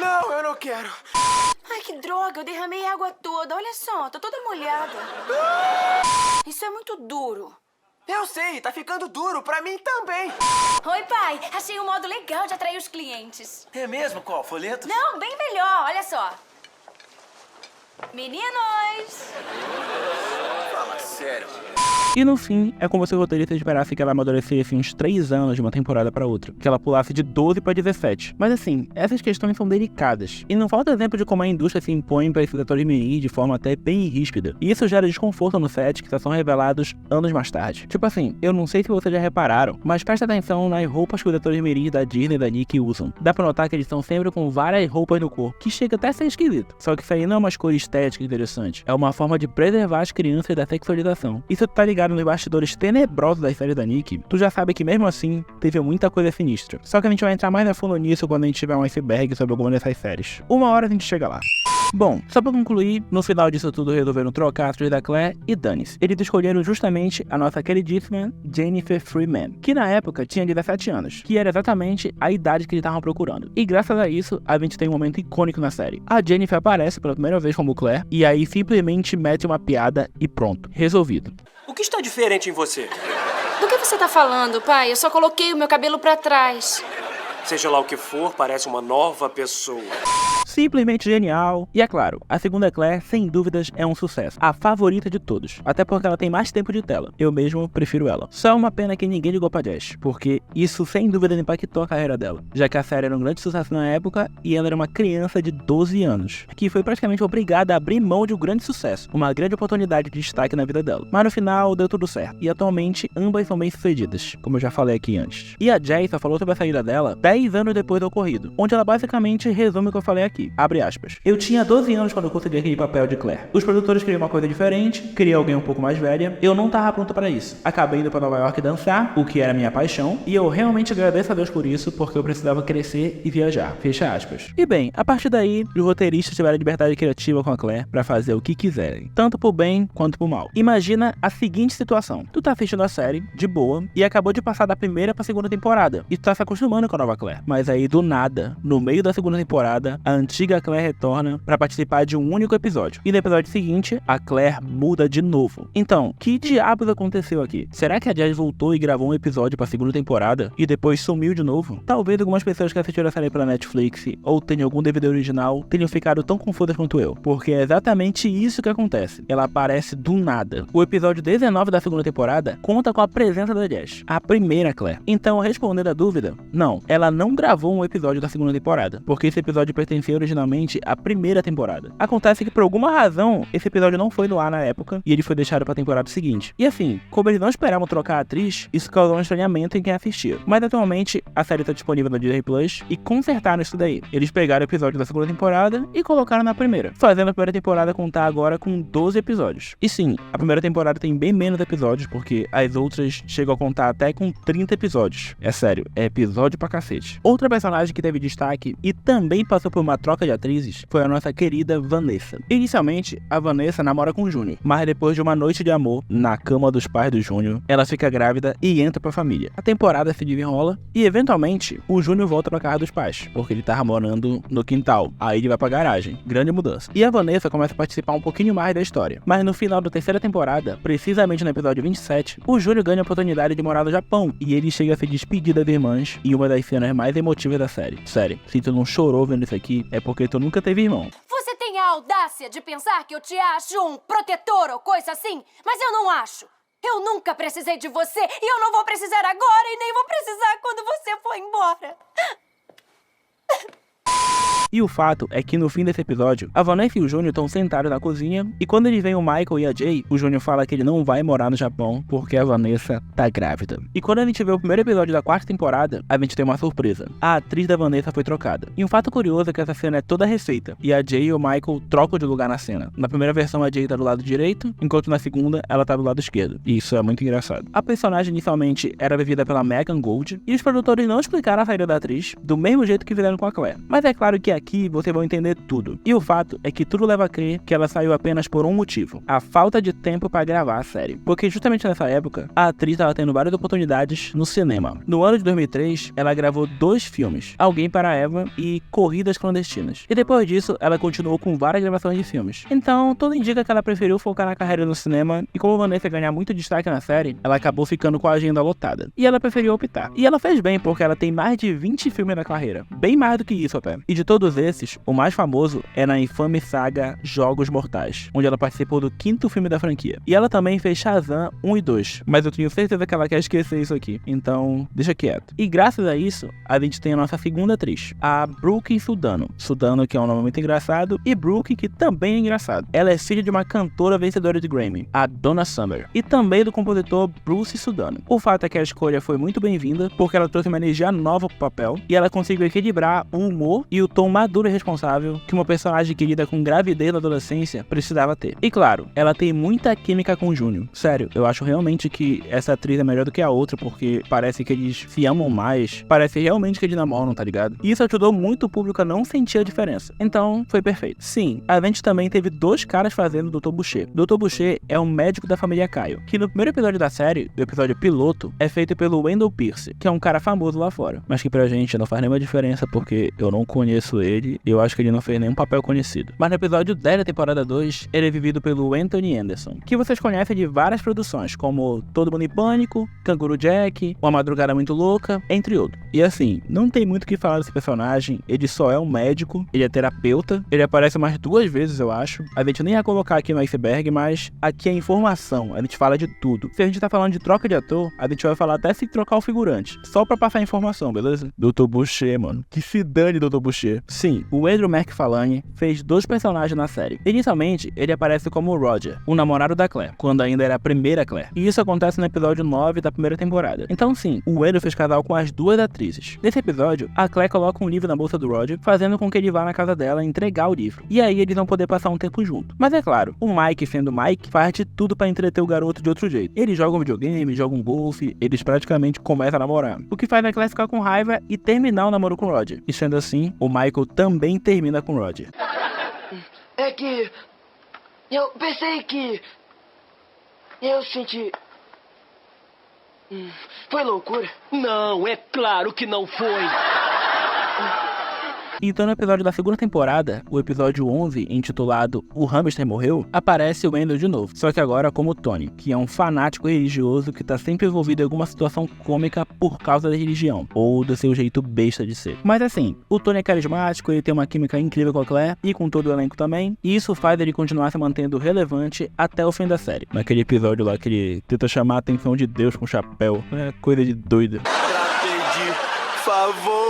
Não, eu não quero. Ai, que droga, eu derramei a água toda. Olha só, tô toda molhada. Isso é muito duro. Eu sei, tá ficando duro pra mim também. Oi, pai. Achei um modo legal de atrair os clientes. É mesmo? Qual? Folheto? Não, bem melhor. Olha só. Meninos! Fala sério. E no fim, é como se o roteirista esperasse que ela amadurecesse uns 3 anos de uma temporada pra outra, que ela pulasse de 12 pra 17. Mas assim, essas questões são delicadas, e não falta exemplo de como a indústria se impõe pra esses atores mirim de forma até bem ríspida. E isso gera desconforto no set, que só são revelados anos mais tarde. Tipo assim, eu não sei se vocês já repararam, mas presta atenção nas roupas que os atores mirim da Disney e da Nick usam. Dá pra notar que eles estão sempre com várias roupas no corpo, que chega até a ser esquisito. Só que isso aí não é uma escolha estética interessante, é uma forma de preservar as crianças da sexualização. E se tu tá ligado nos bastidores tenebrosos das séries da Nick, tu já sabe que mesmo assim, teve muita coisa sinistra. Só que a gente vai entrar mais a fundo nisso quando a gente tiver um iceberg sobre alguma dessas séries. Uma hora a gente chega lá. Bom, só pra concluir, no final disso tudo resolveram trocar a atriz da Claire e dane-se. Eles escolheram justamente a nossa queridíssima Jennifer Freeman, que na época tinha 17 anos, que era exatamente a idade que eles estavam procurando. E graças a isso, a gente tem um momento icônico na série. A Jennifer aparece pela primeira vez como Claire, e aí simplesmente mete uma piada e pronto, resolvido. O que está diferente em você? Do que você tá falando, pai? Eu só coloquei o meu cabelo pra trás. Seja lá o que for, parece uma nova pessoa. Simplesmente genial. E é claro, a segunda Claire, sem dúvidas, é um sucesso. A favorita de todos. Até porque ela tem mais tempo de tela. Eu mesmo prefiro ela. Só é uma pena que ninguém ligou pra Jazz, porque isso sem dúvida impactou a carreira dela, já que a série era um grande sucesso na época e ela era uma criança de 12 anos, que foi praticamente obrigada a abrir mão de um grande sucesso, uma grande oportunidade de destaque na vida dela. Mas no final deu tudo certo. E atualmente ambas são bem sucedidas, como eu já falei aqui antes. E a Jazz só falou sobre a saída dela 10 anos depois do ocorrido, onde ela basicamente resume o que eu falei aqui. aqui, abre aspas. Eu tinha 12 anos quando eu consegui aquele papel de Claire. Os produtores queriam uma coisa diferente, queriam alguém um pouco mais velha. Eu não tava pronta para isso. Acabei indo pra Nova York dançar, o que era minha paixão, e eu realmente agradeço a Deus por isso, porque eu precisava crescer e viajar. Fecha aspas. E bem, a partir daí, os roteiristas tiveram liberdade criativa com a Claire pra fazer o que quiserem, tanto pro bem quanto pro mal. Imagina a seguinte situação. Tu tá assistindo a série, de boa, e acabou de passar da primeira pra segunda temporada, e tu tá se acostumando com a nova Claire. Mas aí, do nada, no meio da segunda temporada, a antiga Claire retorna pra participar de um único episódio. E no episódio seguinte, a Claire muda de novo. Então, que diabos aconteceu aqui? Será que a Jazz voltou e gravou um episódio pra segunda temporada e depois sumiu de novo? Talvez algumas pessoas que assistiram a série pela Netflix ou tenham algum DVD original tenham ficado tão confusas quanto eu, porque é exatamente isso que acontece. Ela aparece do nada. O episódio 19 da segunda temporada conta com a presença da Jazz, a primeira Claire. Então, respondendo a dúvida, não, ela não gravou um episódio da segunda temporada, porque esse episódio pertencia originalmente à primeira temporada. Acontece que por alguma razão, esse episódio não foi no ar na época e ele foi deixado pra temporada seguinte. E assim, como eles não esperavam trocar a atriz, isso causou um estranhamento em quem assistia. Mas atualmente, a série está disponível no Disney Plus e consertaram isso daí. Eles pegaram o episódio da segunda temporada e colocaram na primeira, fazendo a primeira temporada contar agora com 12 episódios. E sim, a primeira temporada tem bem menos episódios, porque as outras chegam a contar até com 30 episódios. É sério, é episódio pra cacete. Outra personagem que teve destaque e também passou por uma troca de atrizes foi a nossa querida Vanessa. Inicialmente, a Vanessa namora com o Júnior, mas depois de uma noite de amor na cama dos pais do Júnior, ela fica grávida e entra pra família. A temporada se desenrola e eventualmente o Júnior volta pra casa dos pais, porque ele tava morando no quintal. Aí ele vai pra garagem. Grande mudança. E a Vanessa começa a participar um pouquinho mais da história. Mas no final da terceira temporada, precisamente no episódio 27, o Júnior ganha a oportunidade de morar no Japão e ele chega a se despedir das irmãs em uma das cenas mais emotivas da série. Sério, se tu não chorou vendo isso aqui, é porque tu nunca teve irmão. Você tem a audácia de pensar que eu te acho um protetor ou coisa assim, mas eu não acho. Eu nunca precisei de você e eu não vou precisar agora e nem vou precisar quando você for embora. E o fato é que no fim desse episódio, a Vanessa e o Júnior estão sentados na cozinha e quando eles veem o Michael e a Jay, o Júnior fala que ele não vai morar no Japão porque a Vanessa tá grávida. E quando a gente vê o primeiro episódio da quarta temporada, a gente tem uma surpresa. A atriz da Vanessa foi trocada. E um fato curioso é que essa cena é toda refeita e a Jay e o Michael trocam de lugar na cena. Na primeira versão a Jay tá do lado direito, enquanto na segunda ela tá do lado esquerdo. E isso é muito engraçado. A personagem inicialmente era vivida pela Megan Gold e os produtores não explicaram a saída da atriz do mesmo jeito que fizeram com a Claire. Mas é claro que aqui vocês vão entender tudo. E o fato é que tudo leva a crer que ela saiu apenas por um motivo: a falta de tempo para gravar a série. Porque justamente nessa época, a atriz estava tendo várias oportunidades no cinema. No ano de 2003, ela gravou 2 filmes: Alguém para Eva e Corridas Clandestinas. E depois disso, ela continuou com várias gravações de filmes. Então, tudo indica que ela preferiu focar na carreira no cinema e como Vanessa ganhar muito destaque na série, ela acabou ficando com a agenda lotada. E ela preferiu optar. E ela fez bem, porque ela tem mais de 20 filmes na carreira. Bem mais do que isso até. E de todos esses, o mais famoso é na infame saga Jogos Mortais, onde ela participou do 5º filme da franquia. E ela também fez Shazam 1 e 2, mas eu tenho certeza que ela quer esquecer isso aqui, então deixa quieto. E graças a isso, a gente tem a nossa segunda atriz, a Brooke Sudano. Sudano, que é um nome muito engraçado, e Brooke, que também é engraçado. Ela é filha de uma cantora vencedora de Grammy, a Donna Summer, e também do compositor Bruce Sudano. O fato é que a escolha foi muito bem-vinda, porque ela trouxe uma energia nova pro papel, e ela conseguiu equilibrar o humor e o tom maduro e responsável que uma personagem que lida com gravidez na adolescência precisava ter. E claro, ela tem muita química com o Júnior. Sério, eu acho realmente que essa atriz é melhor do que a outra, porque parece que eles se amam mais, parece realmente que eles namoram, tá ligado? E isso ajudou muito o público a não sentir a diferença. Então, foi perfeito. Sim, a gente também teve 2 caras fazendo o Dr. Boucher. Dr. Boucher é um médico da família Kyle, que no primeiro episódio da série, do episódio piloto, é feito pelo Wendell Pierce, que é um cara famoso lá fora, mas que pra gente não faz nenhuma diferença porque eu não conheço ele e eu acho que ele não fez nenhum papel conhecido. Mas no episódio 10 da temporada 2, ele é vivido pelo Anthony Anderson, que vocês conhecem de várias produções, como Todo Mundo em Pânico, Canguru Jack, Uma Madrugada Muito Louca, entre outros. E assim, não tem muito o que falar desse personagem, ele só é um médico, ele é terapeuta, ele aparece mais 2 vezes, eu acho. A gente nem ia colocar aqui no iceberg, mas aqui é informação, a gente fala de tudo. Se a gente tá falando de troca de ator, a gente vai falar até se trocar o figurante, só pra passar informação, beleza? Dr. Boucher, mano. Que se dane, Dr. Boucher. Sim, o Andrew McFarlane fez 2 personagens na série. Inicialmente, ele aparece como o Roger, o namorado da Claire, quando ainda era a primeira Claire. E isso acontece no episódio 9 da primeira temporada. Então sim, o Andrew fez casal com as 2 atrizes. Nesse episódio, a Claire coloca um livro na bolsa do Roger, fazendo com que ele vá na casa dela entregar o livro. E aí eles vão poder passar um tempo junto. Mas é claro, o Mike, sendo Mike, faz de tudo pra entreter o garoto de outro jeito. Eles jogam videogame, jogam golfe, eles praticamente começam a namorar. O que faz a Claire ficar com raiva e terminar o namoro com o Roger. E sendo assim, o Michael também termina com o Roger. É que eu pensei que eu senti... Foi loucura? Não, é claro que não foi. Então no episódio da segunda temporada, o episódio 11, intitulado O Hamster Morreu, aparece o Andrew de novo, só que agora como Tony, que é um fanático religioso que tá sempre envolvido em alguma situação cômica por causa da religião, ou do seu jeito besta de ser. Mas assim, o Tony é carismático, ele tem uma química incrível com a Claire, e com todo o elenco também, e isso faz ele continuar se mantendo relevante até o fim da série. Naquele episódio lá que ele tenta chamar a atenção de Deus com chapéu, é coisa de doido. Pra pedir favor.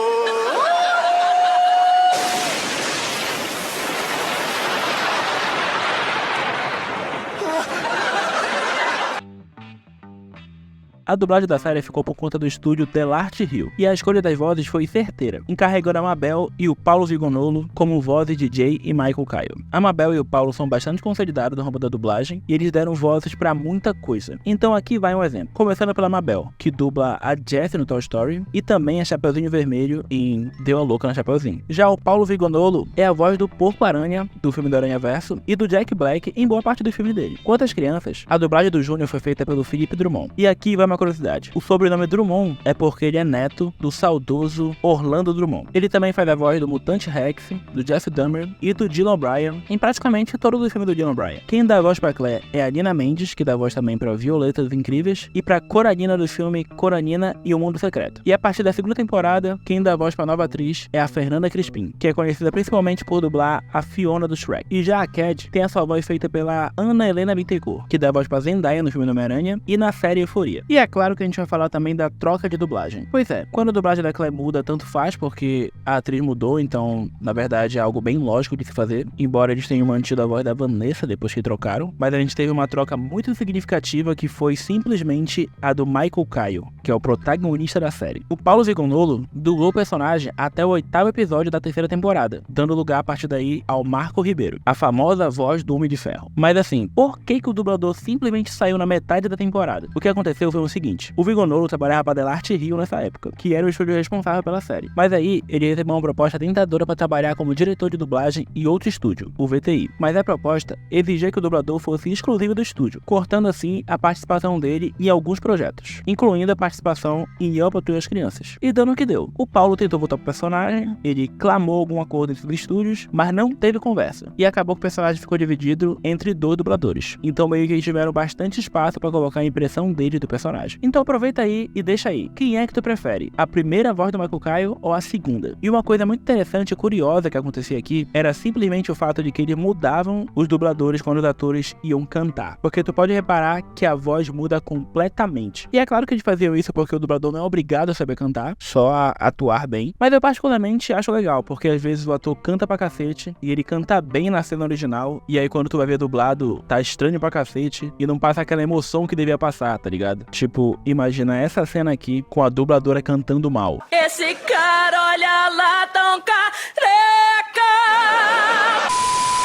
A dublagem da série ficou por conta do estúdio Delarte Hill, e a escolha das vozes foi certeira, encarregando a Mabel e o Paulo Vigonolo como vozes de Jay e Michael Kyle. A Mabel e o Paulo são bastante consolidados no ramo da dublagem, e eles deram vozes pra muita coisa. Então aqui vai um exemplo, começando pela Mabel, que dubla a Jessie no Toy Story, e também a Chapeuzinho Vermelho em Deu a Louca na Chapeuzinho. Já o Paulo Vigonolo é a voz do Porco-Aranha, do filme do Aranhaverso, e do Jack Black em boa parte dos filmes dele. Quanto às crianças, a dublagem do Júnior foi feita pelo Philippe Drummond. E aqui vai uma curiosidade. O sobrenome Drummond é porque ele é neto do saudoso Orlando Drummond. Ele também faz a voz do Mutante Rex, do Jeff Dahmer e do Dylan O'Brien em praticamente todos os filmes do Dylan O'Brien. Quem dá a voz pra Claire é a Nina Mendes, que dá a voz também pra Violeta dos Incríveis, e pra Coranina do filme Coranina e o Mundo Secreto. E a partir da segunda temporada, quem dá a voz pra nova atriz é a Fernanda Crispim, que é conhecida principalmente por dublar a Fiona do Shrek. E já a Cad tem a sua voz feita pela Ana Helena Bittencourt, que dá a voz pra Zendaya no filme do Homem-Aranha e na série Euforia. E é claro que a gente vai falar também da troca de dublagem. Pois é, quando a dublagem da Claire muda, tanto faz, porque a atriz mudou, então, na verdade, é algo bem lógico de se fazer, embora eles tenham mantido a voz da Vanessa depois que trocaram, mas a gente teve uma troca muito significativa que foi simplesmente a do Michael Kyle, que é o protagonista da série. O Paulo Vigonolo dublou o personagem até o 8º episódio da 3ª temporada, dando lugar a partir daí ao Marco Ribeiro, a famosa voz do Homem de Ferro. Mas assim, por que o dublador simplesmente saiu na metade da temporada? O que aconteceu foi o seguinte: o Vigonolo trabalhava para Delarte Hill nessa época, que era o estúdio responsável pela série. Mas aí, ele recebeu uma proposta tentadora para trabalhar como diretor de dublagem em outro estúdio, o VTI. Mas a proposta exigia que o dublador fosse exclusivo do estúdio, cortando assim a participação dele em alguns projetos, incluindo a participação em Eu, Patrulho as Crianças. E dando o que deu. O Paulo tentou voltar pro personagem, ele clamou algum acordo entre os estúdios, mas não teve conversa. E acabou que o personagem ficou dividido entre 2 dubladores. Então meio que eles tiveram bastante espaço para colocar a impressão dele do personagem. Então aproveita aí e deixa aí, quem é que tu prefere? A primeira voz do Michael Kyle ou a segunda? E uma coisa muito interessante e curiosa que acontecia aqui era simplesmente o fato de que eles mudavam os dubladores quando os atores iam cantar. Porque tu pode reparar que a voz muda completamente. E é claro que eles faziam isso porque o dublador não é obrigado a saber cantar, só a atuar bem. Mas eu particularmente acho legal, porque às vezes o ator canta pra cacete e ele canta bem na cena original, e aí quando tu vai ver dublado, tá estranho pra cacete e não passa aquela emoção que devia passar, tá ligado? Tipo, imagina essa cena aqui com a dubladora cantando mal. Esse cara, olha lá, tão careca!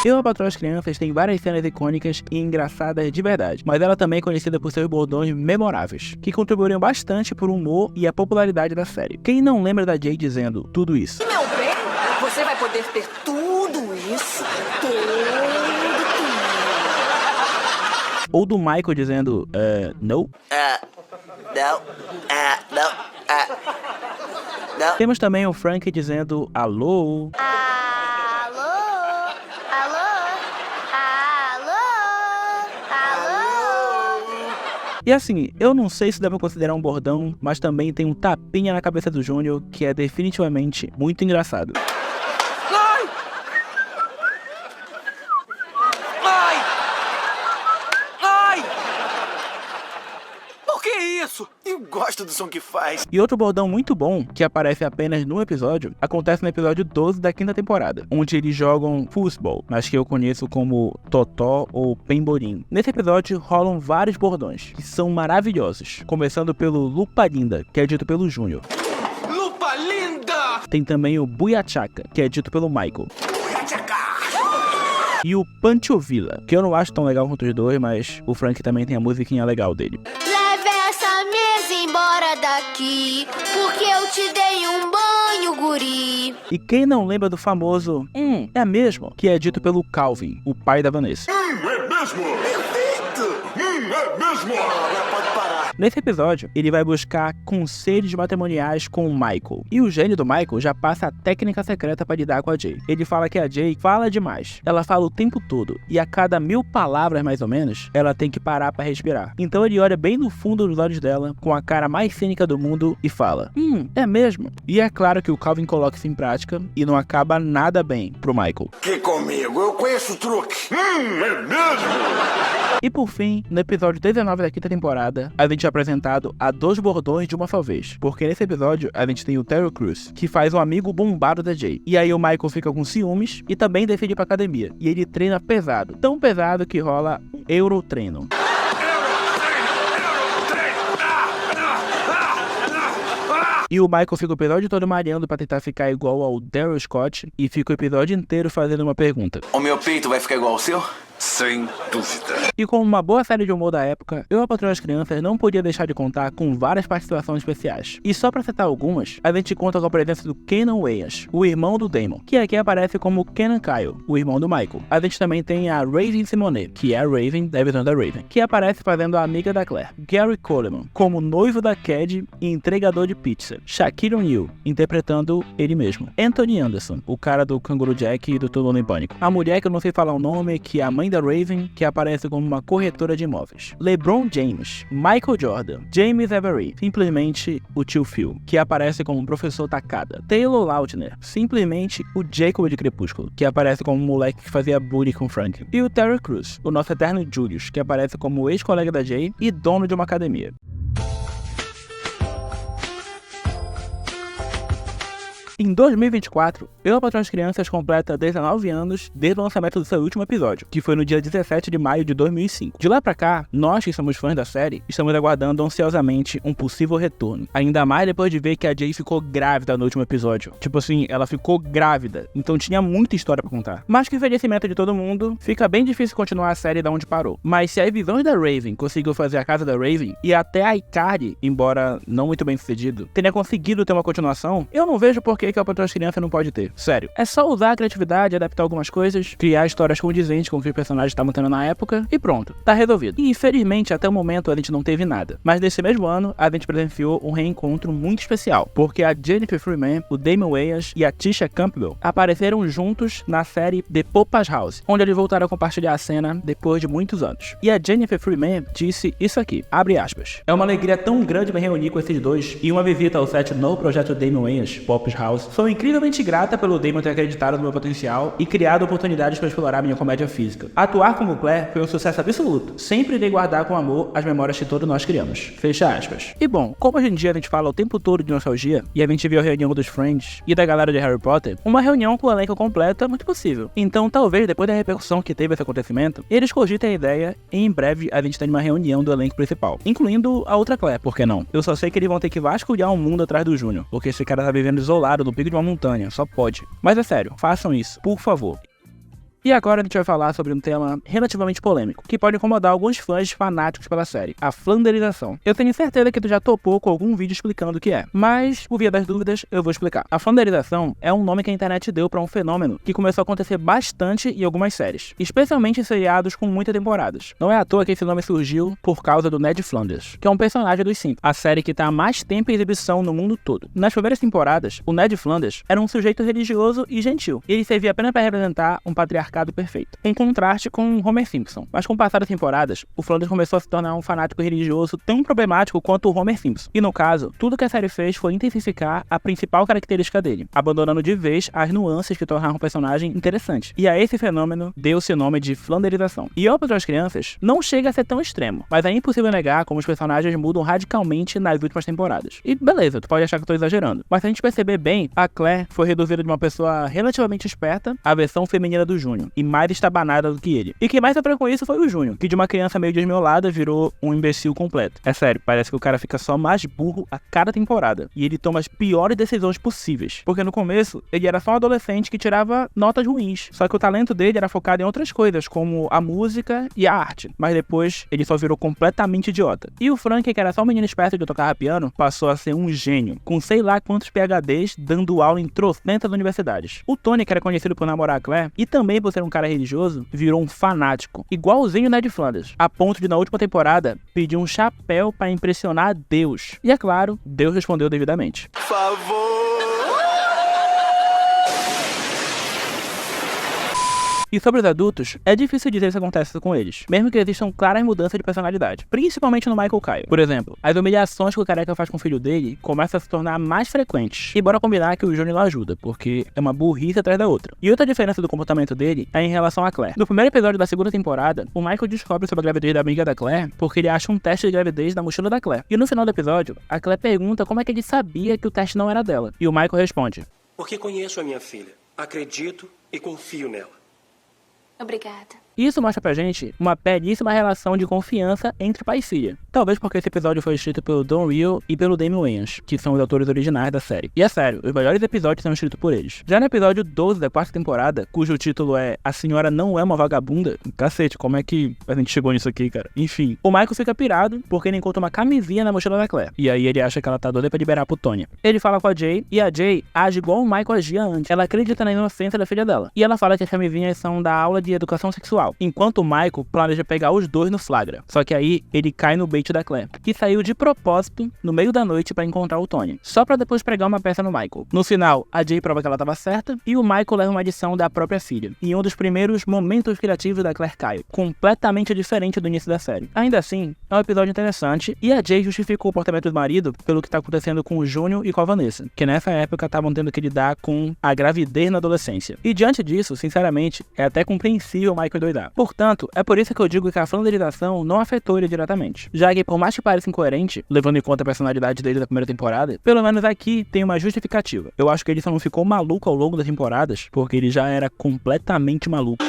Eu, a Patroa das Crianças tem várias cenas icônicas e engraçadas de verdade, mas ela também é conhecida por seus bordões memoráveis, que contribuíram bastante pro humor e a popularidade da série. Quem não lembra da Jay dizendo tudo isso? Meu bem, você vai poder ter tudo isso, tudo. Ou do Michael dizendo, não? Não. Temos também o Frank dizendo, alô? E assim, eu não sei se dá pra considerar um bordão, mas também tem um tapinha na cabeça do Júnior que é definitivamente muito engraçado. Ai! Ai! Ai! Por que isso? Eu gosto do som que faz. E outro bordão muito bom, que aparece apenas num episódio, acontece no episódio 12 da 5ª temporada, onde eles jogam football, mas que eu conheço como totó ou pembolim. Nesse episódio rolam vários bordões, que são maravilhosos, começando pelo Lupa Linda, que é dito pelo Júnior. Lupa linda! Tem também o Buiachaca, que é dito pelo Michael. E o Pancho Villa, que eu não acho tão legal quanto os dois, mas o Frank também tem a musiquinha legal dele. Leve essa mesa embora daqui, porque eu te dei um banho, guri. E quem não lembra do famoso é mesmo, que é dito pelo Calvin, o pai da Vanessa. É mesmo? Perfeito! É mesmo? Agora pode parar. Nesse episódio, ele vai buscar conselhos matrimoniais com o Michael. E o gênio do Michael já passa a técnica secreta para lidar com a Jay. Ele fala que a Jay fala demais. Ela fala o tempo todo. E a cada 1000 palavras, mais ou menos, ela tem que parar para respirar. Então ele olha bem no fundo dos olhos dela, com a cara mais cínica do mundo, e fala: é mesmo? E é claro que o Calvin coloca isso em prática e não acaba nada bem pro Michael. Que comigo? Eu conheço o truque. É mesmo? E por fim, no episódio 19 da 5ª temporada, a gente é apresentado a 2 bordões de uma só vez. Porque nesse episódio, a gente tem o Terry Crews, que faz um amigo bombado da Jay. E aí o Michael fica com ciúmes e também decide ir pra academia. E ele treina pesado. Tão pesado que rola um Eurotreino. E o Michael fica o episódio todo mareando pra tentar ficar igual ao Daryl Scott. E fica o episódio inteiro fazendo uma pergunta: O meu peito vai ficar igual ao seu? Sem dúvida. E como uma boa série de humor da época, Eu, a Patroa e as Crianças não podia deixar de contar com várias participações especiais. E só pra citar algumas, a gente conta com a presença do Kenan Wayans, o irmão do Damon, que aqui aparece como Kenan Kyle, o irmão do Michael. A gente também tem a Raven Simonet, que é a Raven, da visão da Raven, que aparece fazendo a amiga da Claire. Gary Coleman, como noivo da Cad e entregador de pizza. Shaquille O'Neal, interpretando ele mesmo. Anthony Anderson, o cara do Canguru Jack e do Todo Mundo em Pânico. A mulher que eu não sei falar o nome, que é a mãe da Raven, que aparece como uma corretora de imóveis. LeBron James, Michael Jordan, James Avery, simplesmente o tio Phil, que aparece como professor Takada. Taylor Lautner, simplesmente o Jacob de Crepúsculo, que aparece como um moleque que fazia bullying com Frank. E o Terry Crews, o nosso eterno Julius, que aparece como ex-colega da Jay e dono de uma academia. Em 2024, Eu, a Patroa e as Crianças completa 19 anos desde o lançamento do seu último episódio, que foi no dia 17 de maio de 2005. De lá pra cá, nós que somos fãs da série, estamos aguardando ansiosamente um possível retorno. Ainda mais depois de ver que a Jay ficou grávida no último episódio. Tipo assim, ela ficou grávida, então tinha muita história pra contar. Mas com o envelhecimento de todo mundo, fica bem difícil continuar a série da onde parou. Mas se as visões da Raven conseguiu fazer a casa da Raven, e até a Ikari, embora não muito bem sucedido, tenha conseguido ter uma continuação, eu não vejo por que a Patroa e as Crianças não pode ter. Sério, é só usar a criatividade, adaptar algumas coisas, criar histórias condizentes com o que os personagens estavam tendo na época, e pronto, tá resolvido. E infelizmente, até o momento, a gente não teve nada. Mas nesse mesmo ano, a gente presenciou um reencontro muito especial, porque a Jennifer Freeman, o Damon Wayans e a Tisha Campbell apareceram juntos na série The Popas House, onde eles voltaram a compartilhar a cena depois de muitos anos. E a Jennifer Freeman disse isso aqui, abre aspas: "É uma alegria tão grande me reunir com esses dois, e uma visita ao set do novo projeto Damon Wayans, Popas House. Sou incrivelmente grata pelo Damon ter acreditado no meu potencial e criado oportunidades para explorar minha comédia física. Atuar como Claire foi um sucesso absoluto. Sempre irei guardar com amor as memórias que todos nós criamos." Fecha aspas. E bom, como hoje em dia a gente fala o tempo todo de nostalgia, e a gente viu a reunião dos Friends e da galera de Harry Potter, uma reunião com o elenco completo é muito possível. Então talvez, depois da repercussão que teve esse acontecimento, eles cogitem a ideia e em breve a gente tenha uma reunião do elenco principal, incluindo a outra Claire, por que não? Eu só sei que eles vão ter que vasculhar um mundo atrás do Júnior, porque esse cara tá vivendo isolado no pico de uma montanha, só pode. Mas é sério, façam isso, por favor. E agora a gente vai falar sobre um tema relativamente polêmico, que pode incomodar alguns fãs fanáticos pela série, a flanderização. Eu tenho certeza que tu já topou com algum vídeo explicando o que é, mas, por via das dúvidas, eu vou explicar. A flanderização é um nome que a internet deu para um fenômeno que começou a acontecer bastante em algumas séries, especialmente em seriados com muitas temporadas. Não é à toa que esse nome surgiu por causa do Ned Flanders, que é um personagem dos Simpsons, a série que tá há mais tempo em exibição no mundo todo. Nas primeiras temporadas, o Ned Flanders era um sujeito religioso e gentil, e ele servia apenas para representar um patriarcado marcado e perfeito, em contraste com Homer Simpson. Mas com o passar das temporadas, o Flanders começou a se tornar um fanático religioso tão problemático quanto o Homer Simpson. E no caso, tudo que a série fez foi intensificar a principal característica dele, abandonando de vez as nuances que tornaram o personagem interessante. E a esse fenômeno deu-se o nome de flanderização. E ao para as crianças, não chega a ser tão extremo, mas é impossível negar como os personagens mudam radicalmente nas últimas temporadas. E beleza, tu pode achar que eu tô exagerando, mas se a gente perceber bem, a Claire foi reduzida de uma pessoa relativamente esperta à versão feminina do Júnior, e mais estabanada do que ele. E quem mais sofreu com isso foi o Júnior, que de uma criança meio desmiolada virou um imbecil completo. É sério, parece que o cara fica só mais burro a cada temporada, e ele toma as piores decisões possíveis, porque no começo ele era só um adolescente que tirava notas ruins, só que o talento dele era focado em outras coisas, como a música e a arte, mas depois ele só virou completamente idiota. E o Frank, que era só um menino esperto que tocava piano, passou a ser um gênio, com sei lá quantos PhDs dando aula em trocentas universidades. O Tony, que era conhecido por namorar a Claire, e também por ser um cara religioso, virou um fanático, igualzinho Ned Flanders, a ponto de na última temporada pedir um chapéu para impressionar Deus. E é claro, Deus respondeu devidamente. Por favor! E sobre os adultos, é difícil dizer se acontece com eles, mesmo que existam claras mudanças de personalidade, principalmente no Michael Kyle. Por exemplo, as humilhações que o careca faz com o filho dele começam a se tornar mais frequentes, e bora combinar que o Júnior não ajuda, porque é uma burrice atrás da outra. E outra diferença do comportamento dele é em relação a Claire. No primeiro episódio da segunda temporada, o Michael descobre sobre a gravidez da amiga da Claire porque ele acha um teste de gravidez na mochila da Claire. E no final do episódio, a Claire pergunta como é que ele sabia que o teste não era dela, e o Michael responde: Porque conheço a minha filha, acredito e confio nela. Obrigada. Isso mostra pra gente uma belíssima relação de confiança entre pai e filha. Talvez porque esse episódio foi escrito pelo Don Reel e pelo Damon Wayans, que são os autores originais da série. E é sério, os melhores episódios são escritos por eles. Já no episódio 12 da quarta temporada, cujo título é A Senhora Não É Uma Vagabunda, cacete, como é que a gente chegou nisso aqui, cara? Enfim, o Michael fica pirado porque ele encontra uma camisinha na mochila da Claire. E aí ele acha que ela tá doida pra liberar pro Tony. Ele fala com a Jay, e a Jay age igual o Michael agia antes. Ela acredita na inocência da filha dela. E ela fala que as camisinhas são da aula de educação sexual, enquanto o Michael planeja pegar os dois no flagra. Só que aí ele cai no bait da Claire, que saiu de propósito no meio da noite pra encontrar o Tony, só pra depois pregar uma peça no Michael. No final, a Jay prova que ela tava certa e o Michael leva uma adição da própria filha, em um dos primeiros momentos criativos da Claire Kyle, completamente diferente do início da série. Ainda assim, é um episódio interessante e a Jay justifica o comportamento do marido pelo que tá acontecendo com o Júnior e com a Vanessa, que nessa época estavam tendo que lidar com a gravidez na adolescência. E diante disso, sinceramente, é até compreensível o Michael doidar. Portanto, é por isso que eu digo que a flanderização não afetou ele diretamente, já que por mais que pareça incoerente, levando em conta a personalidade dele da primeira temporada, pelo menos aqui tem uma justificativa. Eu acho que ele só não ficou maluco ao longo das temporadas, porque ele já era completamente maluco.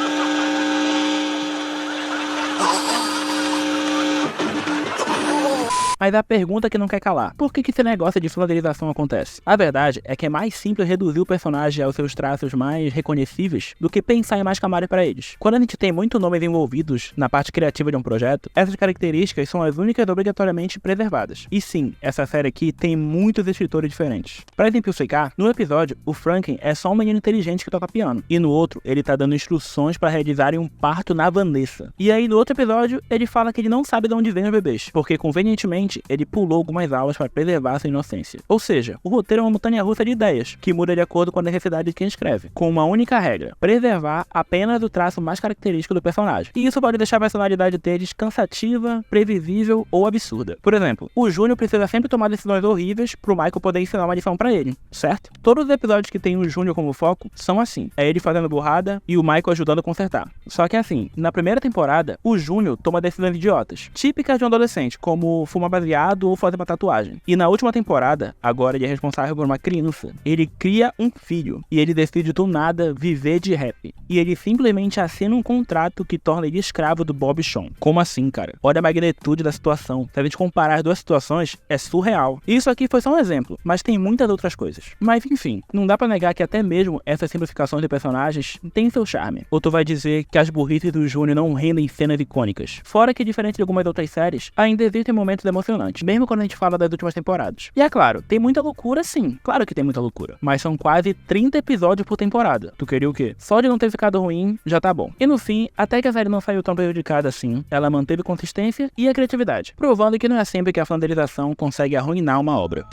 Mas a pergunta que não quer calar: por que esse negócio de flanderização acontece? A verdade é que é mais simples reduzir o personagem aos seus traços mais reconhecíveis do que pensar em mais camadas para eles. Quando a gente tem muitos nomes envolvidos na parte criativa de um projeto, essas características são as únicas obrigatoriamente preservadas. E sim, essa série aqui tem muitos escritores diferentes. Para exemplificar, no episódio, o Franken é só um menino inteligente que toca piano, e no outro, ele tá dando instruções para realizarem um parto na Vanessa. E aí no outro episódio, ele fala que ele não sabe de onde vem os bebês, porque convenientemente ele pulou algumas aulas para preservar sua inocência. Ou seja, o roteiro é uma montanha-russa de ideias, que muda de acordo com a necessidade de quem escreve, com uma única regra: preservar apenas o traço mais característico do personagem. E isso pode deixar a personalidade deles cansativa, previsível ou absurda. Por exemplo, o Júnior precisa sempre tomar decisões horríveis pro Michael poder ensinar uma lição pra ele, certo? Todos os episódios que tem o Júnior como foco são assim: é ele fazendo burrada e o Michael ajudando a consertar. Só que assim, na primeira temporada, o Júnior toma decisões idiotas, típicas de um adolescente, como fumar baseado ou fazer uma tatuagem. E na última temporada, agora ele é responsável por uma criança. Ele cria um filho e ele decide do nada viver de rap. E ele simplesmente assina um contrato que torna ele escravo do Bob Sean. Como assim, cara? Olha a magnitude da situação. Se a gente comparar as duas situações, é surreal. Isso aqui foi só um exemplo, mas tem muitas outras coisas. Mas enfim, não dá pra negar que até mesmo essas simplificações de personagens têm seu charme. Ou tu vai dizer que as burrices do Júnior não rendem cenas icônicas. Fora que, diferente de algumas outras séries, ainda existem momentos emocionantes, mesmo quando a gente fala das últimas temporadas. E é claro, tem muita loucura sim, claro que tem muita loucura, mas são quase 30 episódios por temporada. Tu queria o quê? Só de não ter ficado ruim, já tá bom. E no fim, até que a série não saiu tão prejudicada assim, ela manteve consistência e a criatividade, provando que não é sempre que a flanderização consegue arruinar uma obra.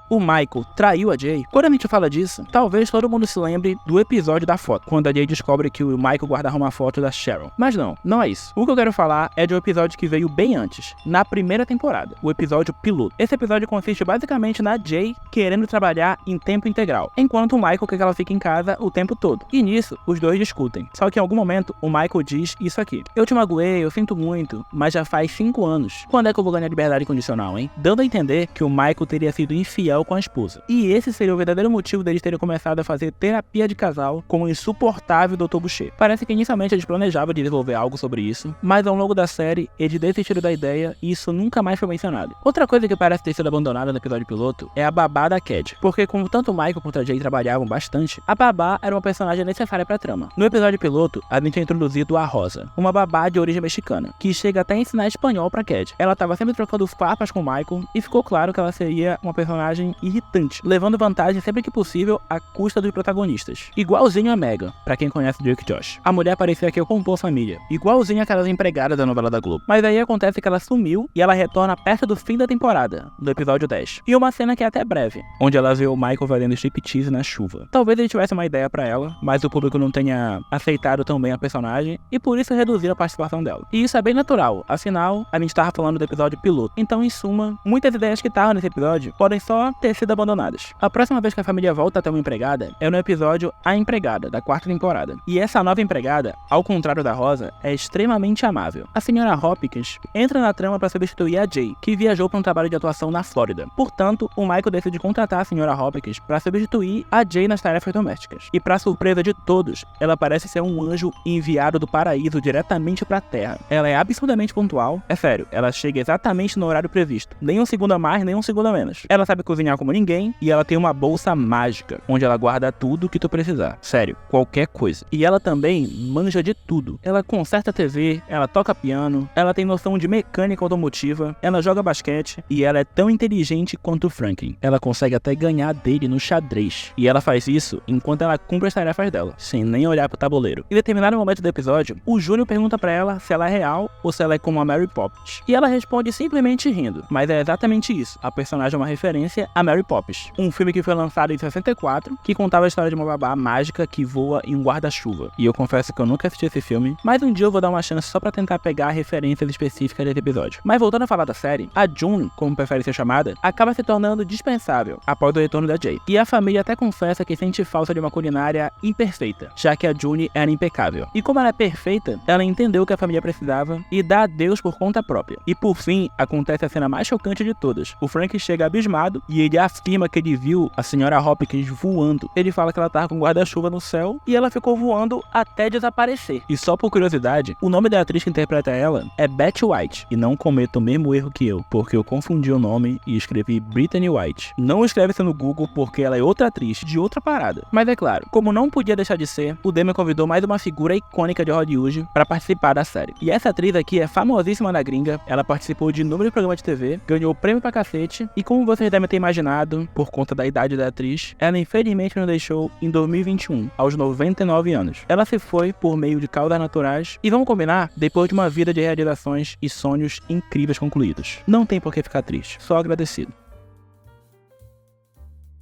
o Michael traiu a Jay? Quando a gente fala disso, talvez todo mundo se lembre do episódio da foto, quando a Jay descobre que o Michael guardava uma foto da Sharon. Mas não é isso. O que eu quero falar é de um episódio que veio bem antes, na primeira temporada, o episódio piloto. Esse episódio consiste basicamente na Jay querendo trabalhar em tempo integral, enquanto o Michael quer que ela fique em casa o tempo todo. E nisso, os dois discutem. Só que em algum momento, o Michael diz isso aqui: eu te magoei, eu sinto muito, mas já faz 5 anos. Quando é que eu vou ganhar liberdade condicional, hein? Dando a entender que o Michael teria sido infiel com a esposa. E esse seria o verdadeiro motivo deles terem começado a fazer terapia de casal com o insuportável Dr. Boucher. Parece que inicialmente eles planejavam desenvolver algo sobre isso, mas ao longo da série, eles desistiram da ideia e isso nunca mais foi mencionado. Outra coisa que parece ter sido abandonada no episódio piloto é a babá da Cad, porque como tanto o Michael quanto a Jay trabalhavam bastante, a babá era uma personagem necessária pra trama. No episódio piloto, a gente é introduzido a Rosa, uma babá de origem mexicana, que chega até a ensinar espanhol pra Cad. Ela tava sempre trocando os papas com o Michael e ficou claro que ela seria uma personagem irritante, levando vantagem sempre que possível à custa dos protagonistas. Igualzinho a Megan, pra quem conhece Drake e Josh. A mulher parecia que compôs a família, igualzinho aquelas empregadas da novela da Globo. Mas aí acontece que ela sumiu e ela retorna perto do fim da temporada, no episódio 10. E uma cena que é até breve, onde ela vê o Michael fazendo striptease na chuva. Talvez ele tivesse uma ideia pra ela, mas o público não tenha aceitado tão bem a personagem e por isso reduziram a participação dela. E isso é bem natural, afinal, a gente tava falando do episódio piloto. Então, em suma, muitas ideias que estavam nesse episódio podem só ter sido abandonadas. A próxima vez que a família volta a ter uma empregada é no episódio A Empregada, da 4ª temporada. E essa nova empregada, ao contrário da Rosa, é extremamente amável. A senhora Hopkins entra na trama para substituir a Jay, que viajou para um trabalho de atuação na Flórida. Portanto, o Michael decide contratar a senhora Hopkins para substituir a Jay nas tarefas domésticas. E para surpresa de todos, ela parece ser um anjo enviado do paraíso diretamente para a Terra. Ela é absurdamente pontual, é sério, ela chega exatamente no horário previsto, nem um segundo a mais, nem um segundo a menos. Ela sabe cozinhar como ninguém e ela tem uma bolsa mágica, onde ela guarda tudo que tu precisar. Sério, qualquer coisa. E ela também manja de tudo. Ela conserta a TV, ela toca piano, ela tem noção de mecânica automotiva, ela joga basquete e ela é tão inteligente quanto o Franklin. Ela consegue até ganhar dele no xadrez. E ela faz isso enquanto ela cumpre as tarefas dela, sem nem olhar pro tabuleiro. Em determinado momento do episódio, o Júnior pergunta pra ela se ela é real ou se ela é como a Mary Poppins. E ela responde simplesmente rindo. Mas é exatamente isso. A personagem é uma referência a Mary Poppins, um filme que foi lançado em 64, que contava a história de uma babá mágica que voa em um guarda-chuva. E eu confesso que eu nunca assisti esse filme, mas um dia eu vou dar uma chance só pra tentar pegar referências específicas desse episódio. Mas voltando a falar da série, a June, como prefere ser chamada, acaba se tornando dispensável após o retorno da Jay. E a família até confessa que sente falta de uma culinária imperfeita, já que a June era impecável. E como ela é perfeita, ela entendeu o que a família precisava e dá adeus por conta própria. E por fim, acontece a cena mais chocante de todas. O Frank chega abismado e ele afirma que ele viu a senhora Hopkins voando. Ele fala que ela tava com guarda-chuva no céu e ela ficou voando até desaparecer. E só por curiosidade, o nome da atriz que interpreta ela é Betty White. E não cometa o mesmo erro que eu, porque eu confundi o nome e escrevi Brittany White. Não escreve isso no Google porque ela é outra atriz de outra parada. Mas é claro, como não podia deixar de ser, o Demian convidou mais uma figura icônica de Hollywood para participar da série. E essa atriz aqui é famosíssima na gringa, ela participou de inúmeros programas de TV, ganhou prêmio pra cacete, e como vocês devem ter imaginado, por conta da idade da atriz, ela infelizmente nos deixou em 2021, aos 99 anos. Ela se foi por meio de causas naturais, e vamos combinar, depois de uma vida de realizações e sonhos incríveis concluídos. Não tem por que ficar triste, só agradecido.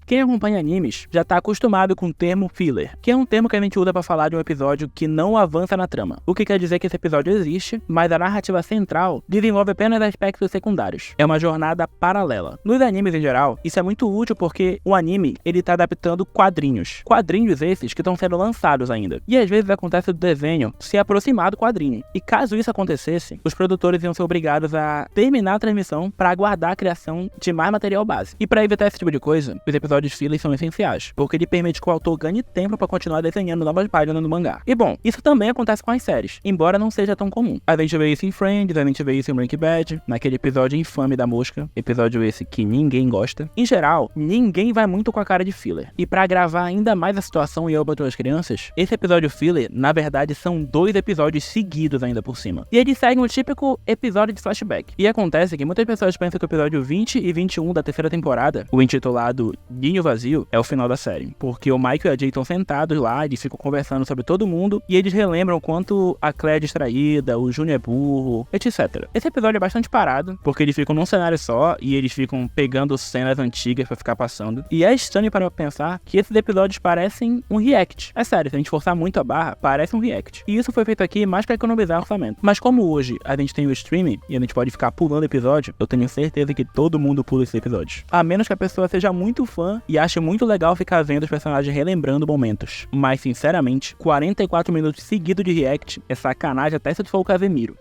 Quem acompanha animes já tá acostumado com o termo filler, que é um termo que a gente usa para falar de um episódio que não avança na trama. O que quer dizer que esse episódio existe, mas a narrativa central desenvolve apenas aspectos secundários. É uma jornada paralela. Nos animes em geral, isso é muito útil porque o anime, ele tá adaptando quadrinhos. Quadrinhos esses que estão sendo lançados ainda. E às vezes acontece do desenho se aproximar do quadrinho. E caso isso acontecesse, os produtores iam ser obrigados a terminar a transmissão para aguardar a criação de mais material base. E para evitar esse tipo de coisa, os episódios filler são essenciais, porque ele permite que o autor ganhe tempo para continuar desenhando novas páginas no mangá. E bom, isso também acontece com as séries, embora não seja tão comum. A gente vê isso em Friends, a gente vê isso em Breaking Bad, naquele episódio infame da mosca, episódio esse que ninguém gosta. Em geral, ninguém vai muito com a cara de filler. E para agravar ainda mais a situação e para as crianças, esse episódio filler, na verdade, são 2 episódios seguidos ainda por cima. E eles seguem um típico episódio de flashback. E acontece que muitas pessoas pensam que o episódio 20 e 21 da terceira temporada, o intitulado escurinho vazio é o final da série, porque o Michael e a Jay estão sentados lá, eles ficam conversando sobre todo mundo, e eles relembram quanto a Claire é distraída, o Júnior é burro, etc. Esse episódio é bastante parado, porque eles ficam num cenário só, e eles ficam pegando cenas antigas pra ficar passando, e é estranho para eu pensar que esses episódios parecem um react. É sério, se a gente forçar muito a barra, parece um react. E isso foi feito aqui mais pra economizar orçamento. Mas como hoje a gente tem o streaming, e a gente pode ficar pulando episódio, eu tenho certeza que todo mundo pula esses episódios. A menos que a pessoa seja muito fã e ache muito legal ficar vendo os personagens relembrando momentos. Mas, sinceramente, 44 minutos seguidos de react é sacanagem até se tu for o Casemiro.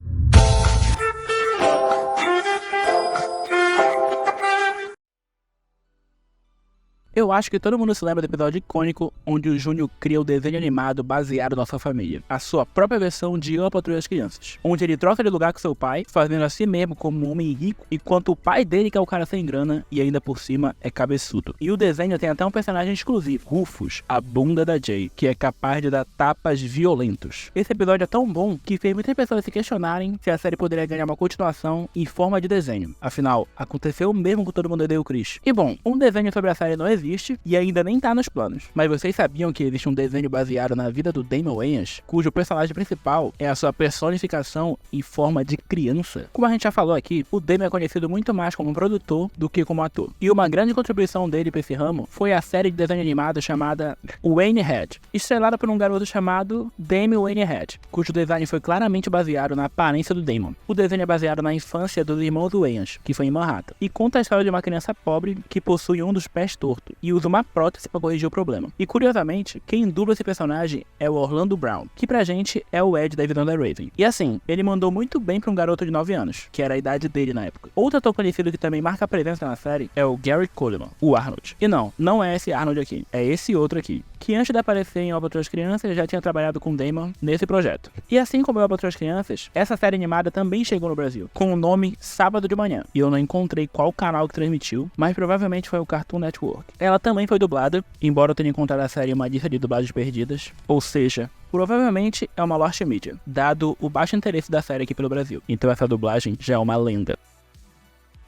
Eu acho que todo mundo se lembra do episódio icônico onde o Júnior cria o desenho animado baseado na sua família, a sua própria versão de Eu, a Patroa e as Crianças, onde ele troca de lugar com seu pai, fazendo a si mesmo como um homem rico, enquanto o pai dele, que é o cara sem grana e ainda por cima é cabeçudo. E o desenho tem até um personagem exclusivo, Rufus, a bunda da Jay, que é capaz de dar tapas violentos. Esse episódio é tão bom que fez muitas pessoas se questionarem se a série poderia ganhar uma continuação em forma de desenho. Afinal, aconteceu o mesmo com Todo Mundo Odeia o Chris. E bom, um desenho sobre a série não existe e ainda nem tá nos planos. Mas vocês sabiam que existe um desenho baseado na vida do Damon Wayans, cujo personagem principal é a sua personificação em forma de criança? Como a gente já falou aqui, o Damon é conhecido muito mais como produtor do que como ator. E uma grande contribuição dele para esse ramo foi a série de desenho animado chamada Wayne Head, estrelada por um garoto chamado Damon Wayne Head, cujo design foi claramente baseado na aparência do Damon. O desenho é baseado na infância dos irmãos Wayans, que foi em Manhattan, e conta a história de uma criança pobre que possui um dos pés torto e usa uma prótese para corrigir o problema. E curiosamente, quem dubla esse personagem é o Orlando Brown, que pra gente é o Ed da visão da Raven. E assim, ele mandou muito bem pra um garoto de 9 anos, que era a idade dele na época. Outro ator conhecido que também marca a presença na série é o Gary Coleman, o Arnold. E não é esse Arnold aqui, é esse outro aqui, que antes de aparecer em Eu, a Patroa e as Crianças já tinha trabalhado com Damon nesse projeto. E assim como Eu, a Patroa e as Crianças, essa série animada também chegou no Brasil, com o nome Sábado de Manhã. E eu não encontrei qual canal que transmitiu, mas provavelmente foi o Cartoon Network. Ela também foi dublada, embora eu tenha encontrado a série em uma lista de dublagens perdidas, ou seja, provavelmente é uma Lost Media, dado o baixo interesse da série aqui pelo Brasil. Então essa dublagem já é uma lenda.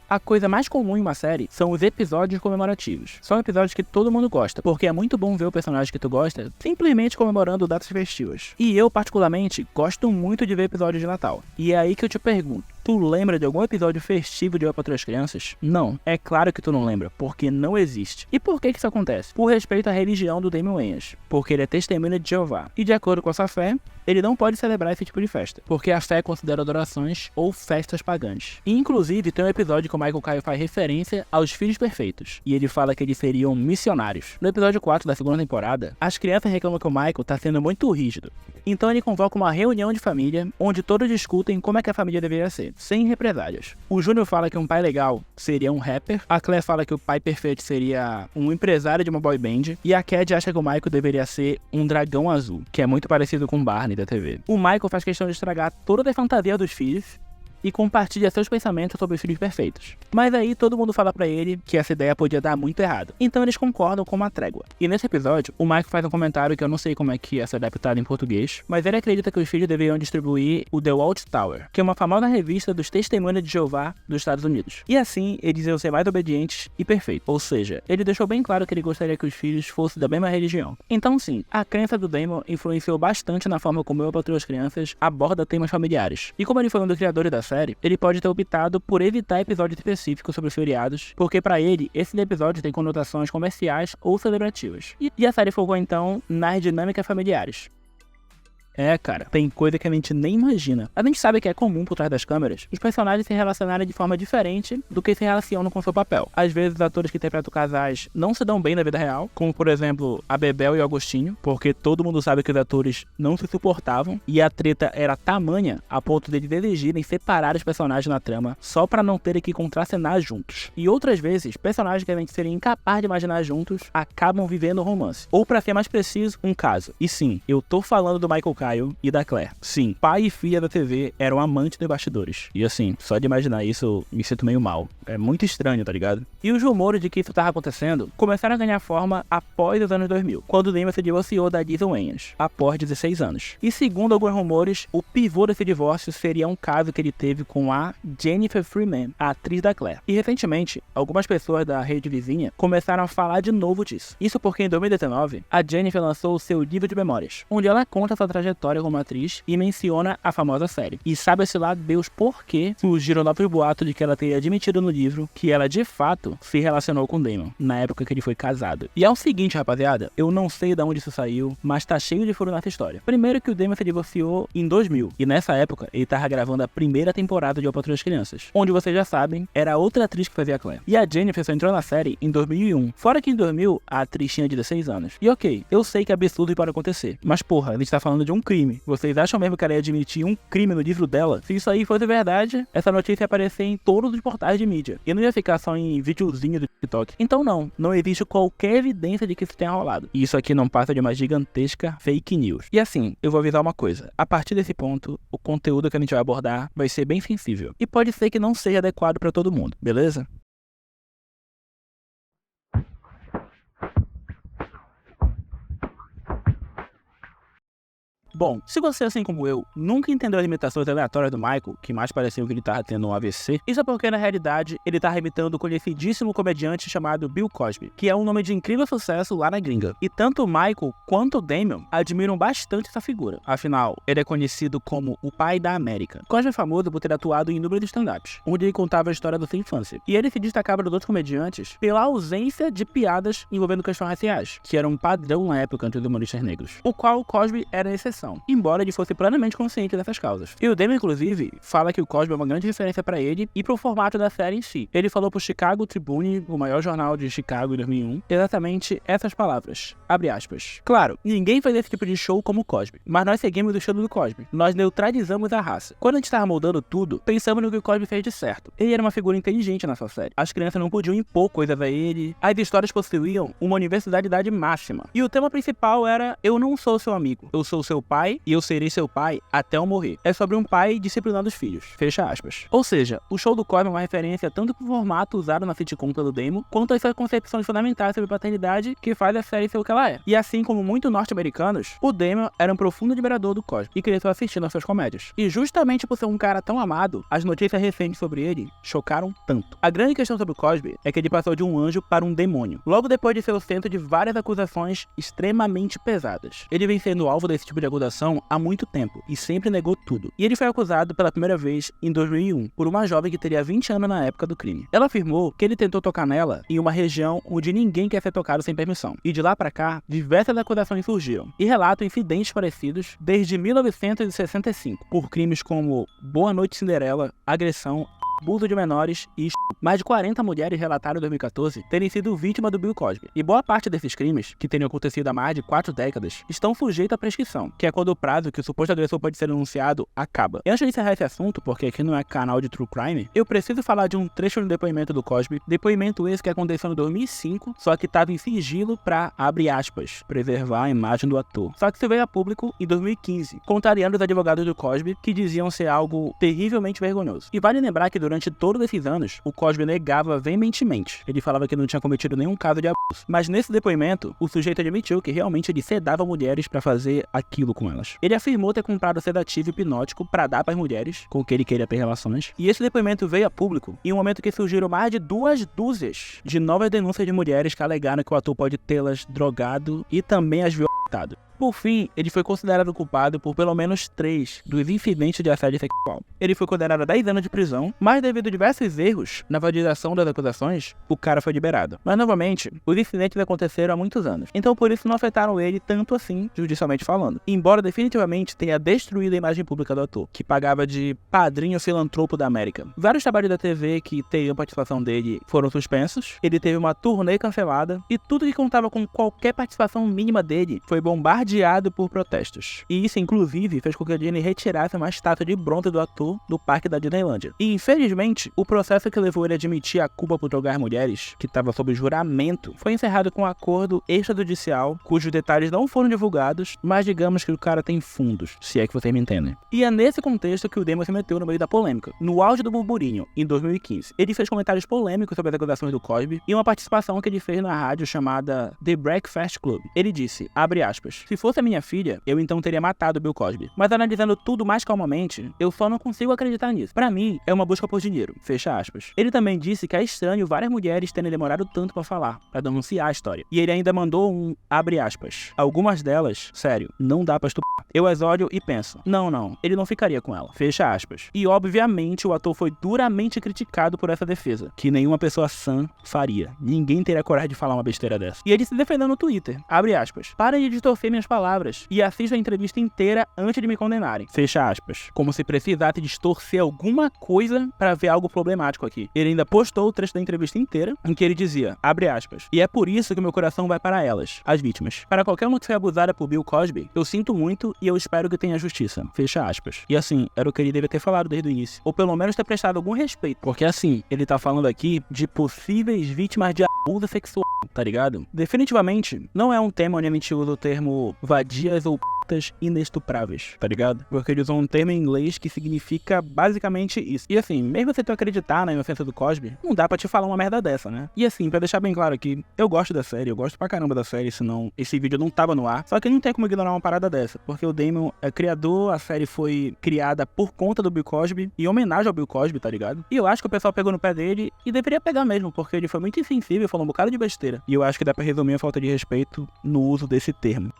A coisa mais comum em uma série são os episódios comemorativos. São episódios que todo mundo gosta, porque é muito bom ver o personagem que tu gosta simplesmente comemorando datas festivas. E eu, particularmente, gosto muito de ver episódios de Natal. E é aí que eu te pergunto, tu lembra de algum episódio festivo de Eu, a Patroa e as Crianças? Não, é claro que tu não lembra, porque não existe. E por que isso acontece? Por respeito à religião do Damon Wayans, porque ele é testemunha de Jeová. E de acordo com a sua fé, ele não pode celebrar esse tipo de festa, porque a fé considera adorações ou festas pagãs. E inclusive tem um episódio que o Michael Kyle faz referência aos filhos perfeitos, e ele fala que eles seriam missionários. No episódio 4 da segunda temporada, as crianças reclamam que o Michael tá sendo muito rígido. Então ele convoca uma reunião de família, onde todos discutem como é que a família deveria ser, sem represálias. O Júnior fala que um pai legal seria um rapper, a Claire fala que o pai perfeito seria um empresário de uma boy band, e a Cad acha que o Michael deveria ser um dragão azul, que é muito parecido com Barney da TV. O Michael faz questão de estragar toda a fantasia dos filhos e compartilha seus pensamentos sobre os filhos perfeitos. Mas aí todo mundo fala pra ele que essa ideia podia dar muito errado. Então eles concordam com uma trégua. E nesse episódio, o Michael faz um comentário que eu não sei como é que é adaptado em português, mas ele acredita que os filhos deveriam distribuir o The Watchtower, que é uma famosa revista dos testemunhas de Jeová dos Estados Unidos. E assim, eles iam ser mais obedientes e perfeitos. Ou seja, ele deixou bem claro que ele gostaria que os filhos fossem da mesma religião. Então sim, a crença do Damon influenciou bastante na forma como Eu, a Patroa e as Crianças aborda temas familiares. E como ele foi um dos criadores da série, ele pode ter optado por evitar episódios específicos sobre os feriados, porque pra ele, esses episódios têm conotações comerciais ou celebrativas. E a série focou então nas dinâmicas familiares. É, cara, tem coisa que a gente nem imagina. A gente sabe que é comum por trás das câmeras os personagens se relacionarem de forma diferente do que se relacionam com seu papel. Às vezes, os atores que interpretam casais não se dão bem na vida real, como por exemplo, a Bebel e o Agostinho, porque todo mundo sabe que os atores não se suportavam e a treta era tamanha a ponto de eles exigirem separar os personagens na trama só pra não terem que contracenar juntos. E outras vezes, personagens que a gente seria incapaz de imaginar juntos acabam vivendo um romance. Ou pra ser mais preciso, um caso. E sim, eu tô falando do Michael Kyle Kyle e da Claire. Sim, pai e filha da TV eram amantes dos bastidores. E assim, só de imaginar isso, me sinto meio mal. É muito estranho, tá ligado? E os rumores de que isso tava acontecendo começaram a ganhar forma após os anos 2000, quando Damon se divorciou da Lisa Wayans, após 16 anos. E segundo alguns rumores, o pivô desse divórcio seria um caso que ele teve com a Jennifer Freeman, a atriz da Claire. E recentemente, algumas pessoas da rede vizinha começaram a falar de novo disso. Isso porque em 2019, a Jennifer lançou o seu livro de memórias, onde ela conta sua trajetória como atriz e menciona a famosa série. E sabe-se lá Deus por que surgiram novos boatos de que ela teria admitido no livro que ela de fato se relacionou com Damon, na época que ele foi casado. E é o seguinte, rapaziada, eu não sei de onde isso saiu, mas tá cheio de furo nessa história. Primeiro que o Damon se divorciou em 2000, e nessa época ele tava gravando a primeira temporada de Eu, Patroa e as Crianças, onde vocês já sabem, era outra atriz que fazia a Claire. E a Jennifer só entrou na série em 2001, fora que em 2000 a atriz tinha 16 anos. E ok, eu sei que é absurdo e pode acontecer, mas porra, a gente tá falando de um crime. Vocês acham mesmo que ela ia admitir um crime no livro dela? Se isso aí fosse verdade, essa notícia ia aparecer em todos os portais de mídia, e não ia ficar só em videozinho do TikTok. Então não existe qualquer evidência de que isso tenha rolado. E isso aqui não passa de uma gigantesca fake news. E assim, eu vou avisar uma coisa, a partir desse ponto, o conteúdo que a gente vai abordar vai ser bem sensível, e pode ser que não seja adequado pra todo mundo, beleza? Bom, se você, assim como eu, nunca entendeu as imitações aleatórias do Michael, que mais pareciam que ele tava tendo um AVC, isso é porque, na realidade, ele tava imitando o conhecidíssimo comediante chamado Bill Cosby, que é um nome de incrível sucesso lá na gringa. E tanto o Michael quanto o Damon admiram bastante essa figura. Afinal, ele é conhecido como o pai da América. Cosby é famoso por ter atuado em inúmeros stand-ups, onde ele contava a história da sua infância. E ele se destacava dos outros comediantes pela ausência de piadas envolvendo questões raciais, que era um padrão na época entre os humoristas negros, o qual o Cosby era a exceção, embora ele fosse plenamente consciente dessas causas. E o Damon, inclusive, fala que o Cosby é uma grande referência pra ele e pro formato da série em si. Ele falou pro Chicago Tribune, o maior jornal de Chicago em 2001, exatamente essas palavras, abre aspas. Claro, ninguém faz esse tipo de show como o Cosby, mas nós seguimos o estilo do Cosby. Nós neutralizamos a raça. Quando a gente tava moldando tudo, pensamos no que o Cosby fez de certo. Ele era uma figura inteligente nessa série. As crianças não podiam impor coisas a ele. As histórias possuíam uma universalidade máxima. E o tema principal era: eu não sou seu amigo, eu sou seu pai e eu serei seu pai até eu morrer. É sobre um pai disciplinando os filhos. Fecha aspas. Ou seja, o show do Cosby é uma referência tanto pro formato usado na sitcom pelo Damon, quanto às suas concepções fundamentais sobre paternidade que faz a série ser o que ela é. E assim como muitos norte-americanos, o Damon era um profundo admirador do Cosby e cresceu assistindo às suas comédias. E justamente por ser um cara tão amado, as notícias recentes sobre ele chocaram tanto. A grande questão sobre o Cosby é que ele passou de um anjo para um demônio, logo depois de ser o centro de várias acusações extremamente pesadas. Ele vem sendo alvo desse tipo de acusação há muito tempo e sempre negou tudo. E ele foi acusado pela primeira vez em 2001 por uma jovem que teria 20 anos na época do crime. Ela afirmou que ele tentou tocar nela em uma região onde ninguém quer ser tocado sem permissão. E de lá pra cá, diversas acusações surgiram e relatam incidentes parecidos desde 1965 por crimes como Boa Noite Cinderela, agressão, abuso de menores e mais de 40 mulheres relataram em 2014 terem sido vítimas do Bill Cosby. E boa parte desses crimes, que teriam acontecido há mais de 4 décadas, estão sujeitos à prescrição, que é quando o prazo que o suposto agressor pode ser denunciado acaba. E antes de encerrar esse assunto, porque aqui não é canal de True Crime, eu preciso falar de um trecho do depoimento do Cosby, depoimento esse que aconteceu em 2005, só que estava em sigilo pra, abre aspas, preservar a imagem do ator. Só que se veio a público em 2015, contrariando os advogados do Cosby, que diziam ser algo terrivelmente vergonhoso. E vale lembrar que durante todos esses anos, o Cosby negava veementemente. Ele falava que não tinha cometido nenhum caso de abuso. Mas nesse depoimento, o sujeito admitiu que realmente ele sedava mulheres pra fazer aquilo com elas. Ele afirmou ter comprado sedativo hipnótico pra dar pras mulheres, com que ele queria ter relações. E esse depoimento veio a público em um momento que surgiram mais de 2 dúzias de novas denúncias de mulheres que alegaram que o ator pode tê-las drogado e também as violado. Por fim, ele foi considerado culpado por pelo menos 3 dos incidentes de assédio sexual. Ele foi condenado a 10 anos de prisão, mas devido a diversos erros na validação das acusações, o cara foi liberado. Mas novamente, os incidentes aconteceram há muitos anos, então por isso não afetaram ele tanto assim, judicialmente falando. Embora definitivamente tenha destruído a imagem pública do ator, que pagava de padrinho filantropo da América. Vários trabalhos da TV que teriam participação dele foram suspensos, ele teve uma turnê cancelada, e tudo que contava com qualquer participação mínima dele foi bombardeado bombardeado por protestos. E isso, inclusive, fez com que a Disney retirasse uma estátua de bronze do ator do parque da Disneylândia. E, infelizmente, o processo que levou ele a admitir a culpa por drogar mulheres, que estava sob juramento, foi encerrado com um acordo extrajudicial, cujos detalhes não foram divulgados, mas digamos que o cara tem fundos, se é que vocês me entendem. E é nesse contexto que o Damon se meteu no meio da polêmica. No auge do burburinho, em 2015, ele fez comentários polêmicos sobre as acusações do Cosby e uma participação que ele fez na rádio chamada The Breakfast Club. Ele disse, abre aspas, se fosse a minha filha, eu então teria matado Bill Cosby. Mas analisando tudo mais calmamente, eu só não consigo acreditar nisso. Pra mim, é uma busca por dinheiro. Fecha aspas. Ele também disse que é estranho várias mulheres terem demorado tanto pra falar, pra denunciar a história. E ele ainda mandou um, abre aspas, algumas delas, sério, não dá pra estuprar. Eu as olho e penso, não, ele não ficaria com ela. Fecha aspas. E obviamente o ator foi duramente criticado por essa defesa, que nenhuma pessoa sã faria. Ninguém teria coragem de falar uma besteira dessa. E ele se defendeu no Twitter, abre aspas, parem de distorcer minhas palavras e assistam a entrevista inteira antes de me condenarem. Fecha aspas. Como se precisasse distorcer alguma coisa pra ver algo problemático aqui. Ele ainda postou o trecho da entrevista inteira, em que ele dizia, abre aspas, e é por isso que meu coração vai para elas, as vítimas. Para qualquer uma que foi abusada por Bill Cosby, eu sinto muito e eu espero que tenha justiça. Fecha aspas. E assim, era o que ele devia ter falado desde o início. Ou pelo menos ter prestado algum respeito. Porque assim, ele tá falando aqui de possíveis vítimas de abuso sexual, tá ligado? Definitivamente, não é um tema onde a gente usa o termo vadias ou p***as inestupráveis, tá ligado? Porque ele usou um termo em inglês que significa basicamente isso. E assim, mesmo se tu acreditar na inocência do Cosby, não dá pra te falar uma merda dessa, né? E assim, pra deixar bem claro aqui, eu gosto da série, eu gosto pra caramba da série, senão esse vídeo não tava no ar. Só que não tem como ignorar uma parada dessa, porque o Damon é criador, a série foi criada por conta do Bill Cosby, em homenagem ao Bill Cosby, tá ligado? E eu acho que o pessoal pegou no pé dele, e deveria pegar mesmo, porque ele foi muito insensível, falou um bocado de besteira. E eu acho que dá pra resumir a falta de respeito no uso desse termo.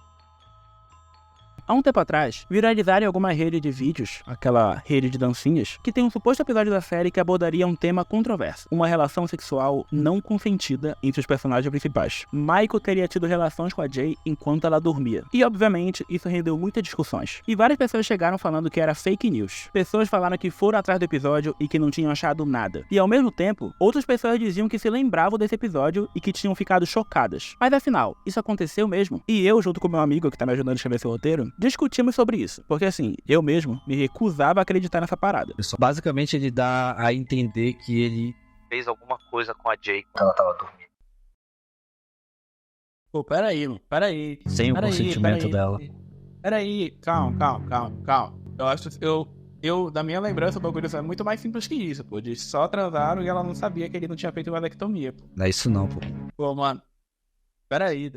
Há um tempo atrás, viralizaram em alguma rede de vídeos, aquela rede de dancinhas, que tem um suposto episódio da série que abordaria um tema controverso, uma relação sexual não consentida entre os personagens principais. Michael teria tido relações com a Jay enquanto ela dormia. E obviamente, isso rendeu muitas discussões. E várias pessoas chegaram falando que era fake news. Pessoas falaram que foram atrás do episódio e que não tinham achado nada. E ao mesmo tempo, outras pessoas diziam que se lembravam desse episódio e que tinham ficado chocadas. Mas afinal, isso aconteceu mesmo? E eu, junto com meu amigo que tá me ajudando a escrever esse roteiro, discutimos sobre isso, porque assim, eu mesmo me recusava a acreditar nessa parada. Basicamente ele dá a entender que ele fez alguma coisa com a Jay quando ela tava dormindo. Pô, peraí. Sem o consentimento dela. Peraí, calma. Eu acho que eu, da minha lembrança, o bagulho é muito mais simples que isso, pô. Eles só transaram e ela não sabia que ele não tinha feito vasectomia, pô. Não é isso não, pô. Pô, mano. Peraí,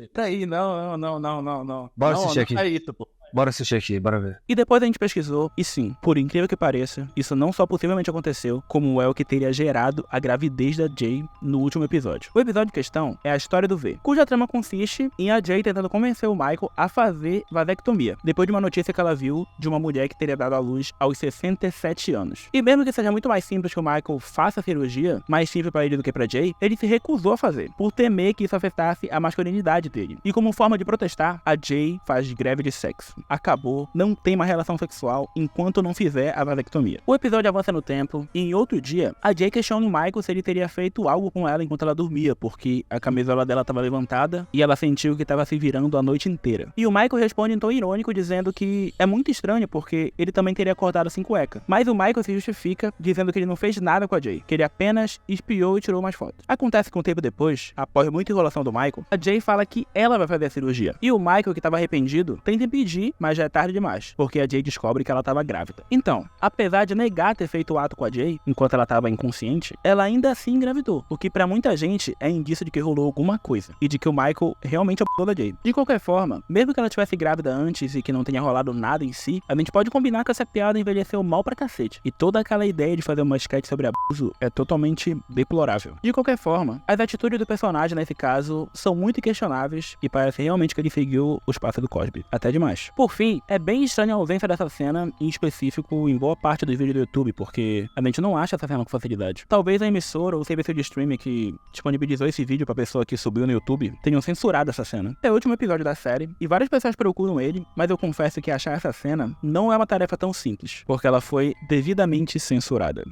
não. Bora assistir aqui. É isso, pô. Bora assistir aqui, bora ver. E depois a gente pesquisou, e sim, por incrível que pareça, isso não só possivelmente aconteceu, como é o que teria gerado a gravidez da Jay no último episódio. O episódio em questão é a história do V, cuja trama consiste em a Jay tentando convencer o Michael a fazer vasectomia, depois de uma notícia que ela viu de uma mulher que teria dado à luz aos 67 anos. E mesmo que seja muito mais simples que o Michael faça a cirurgia, mais simples pra ele do que pra Jay, ele se recusou a fazer, por temer que isso afetasse a masculinidade dele. E como forma de protestar, a Jay faz greve de sexo. Acabou, não tem uma relação sexual enquanto não fizer a vasectomia. O episódio avança no tempo e em outro dia, a Jay questiona o Michael se ele teria feito algo com ela enquanto ela dormia, porque a camisola dela estava levantada e ela sentiu que estava se virando a noite inteira. E o Michael responde em tom irônico dizendo que é muito estranho porque ele também teria acordado sem cueca. Mas o Michael se justifica dizendo que ele não fez nada com a Jay, que ele apenas espiou e tirou umas fotos. Acontece que um tempo depois, após muita enrolação do Michael, a Jay fala que ela vai fazer a cirurgia. E o Michael, que estava arrependido, tenta impedir, mas já é tarde demais, porque a Jay descobre que ela estava grávida. Então, apesar de negar ter feito o ato com a Jay, enquanto ela estava inconsciente, ela ainda assim engravidou, o que pra muita gente é indício de que rolou alguma coisa, e de que o Michael realmente abusou da Jay. De qualquer forma, mesmo que ela tivesse grávida antes e que não tenha rolado nada em si, a gente pode combinar que essa piada envelheceu mal pra cacete, e toda aquela ideia de fazer uma sketch sobre abuso é totalmente deplorável. De qualquer forma, as atitudes do personagem nesse caso são muito questionáveis e parece realmente que ele seguiu os passos do Cosby, até demais. Por fim, é bem estranha a ausência dessa cena, em específico em boa parte dos vídeos do YouTube, porque a gente não acha essa cena com facilidade. Talvez a emissora ou o serviço de streaming que disponibilizou esse vídeo pra pessoa que subiu no YouTube tenham censurado essa cena. É o último episódio da série, e várias pessoas procuram ele, mas eu confesso que achar essa cena não é uma tarefa tão simples, porque ela foi devidamente censurada.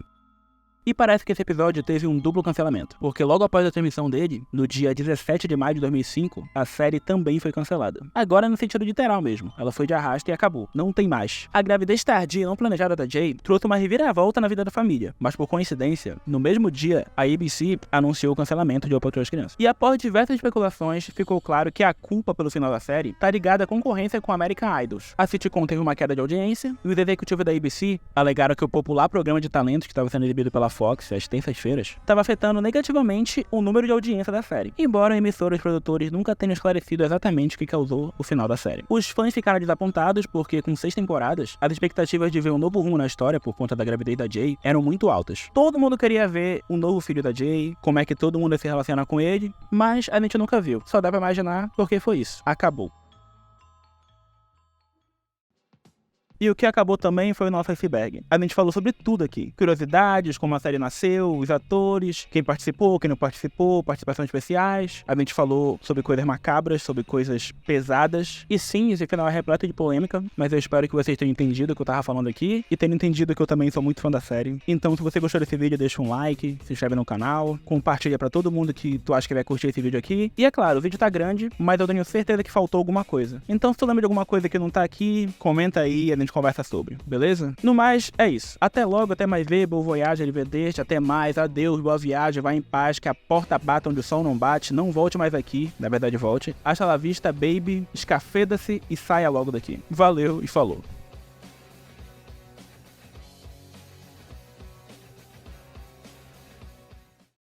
E parece que esse episódio teve um duplo cancelamento, porque logo após a transmissão dele, no dia 17 de maio de 2005, a série também foi cancelada. Agora no sentido literal mesmo, ela foi de arrasto e acabou, não tem mais. A gravidez tardia e não planejada da Jay trouxe uma reviravolta na vida da família, mas por coincidência, no mesmo dia, a ABC anunciou o cancelamento de Eu, Patroa e as Crianças. E após diversas especulações, ficou claro que a culpa pelo final da série tá ligada à concorrência com American Idols. A sitcom teve uma queda de audiência, e os executivos da ABC alegaram que o popular programa de talentos que estava sendo exibido pela Fox às terças-feiras estava afetando negativamente o número de audiência da série, embora emissoras e produtores nunca tenham esclarecido exatamente o que causou o final da série. Os fãs ficaram desapontados porque, com 6 temporadas, as expectativas de ver um novo rumo na história por conta da gravidez da Jay eram muito altas. Todo mundo queria ver um novo filho da Jay, como é que todo mundo ia se relacionar com ele, mas a gente nunca viu. Só dá pra imaginar porque foi isso. Acabou. E o que acabou também foi o nosso iceberg. A gente falou sobre tudo aqui. Curiosidades, como a série nasceu, os atores, quem participou, quem não participou, participações especiais. A gente falou sobre coisas macabras, sobre coisas pesadas. E sim, esse final é repleto de polêmica, mas eu espero que vocês tenham entendido o que eu tava falando aqui e tenham entendido que eu também sou muito fã da série. Então, se você gostou desse vídeo, deixa um like, se inscreve no canal, compartilha pra todo mundo que tu acha que vai curtir esse vídeo aqui. E é claro, o vídeo tá grande, mas eu tenho certeza que faltou alguma coisa. Então, se tu lembra de alguma coisa que não tá aqui, comenta aí, a gente conversa sobre, beleza? No mais, é isso. Até logo, até mais ver, boa voyage, arrivederci, até mais, adeus, boa viagem, vai em paz, que a porta bata onde o sol não bate, não volte mais aqui, na verdade volte. Hasta la vista, baby, escafeda-se e saia logo daqui. Valeu e falou.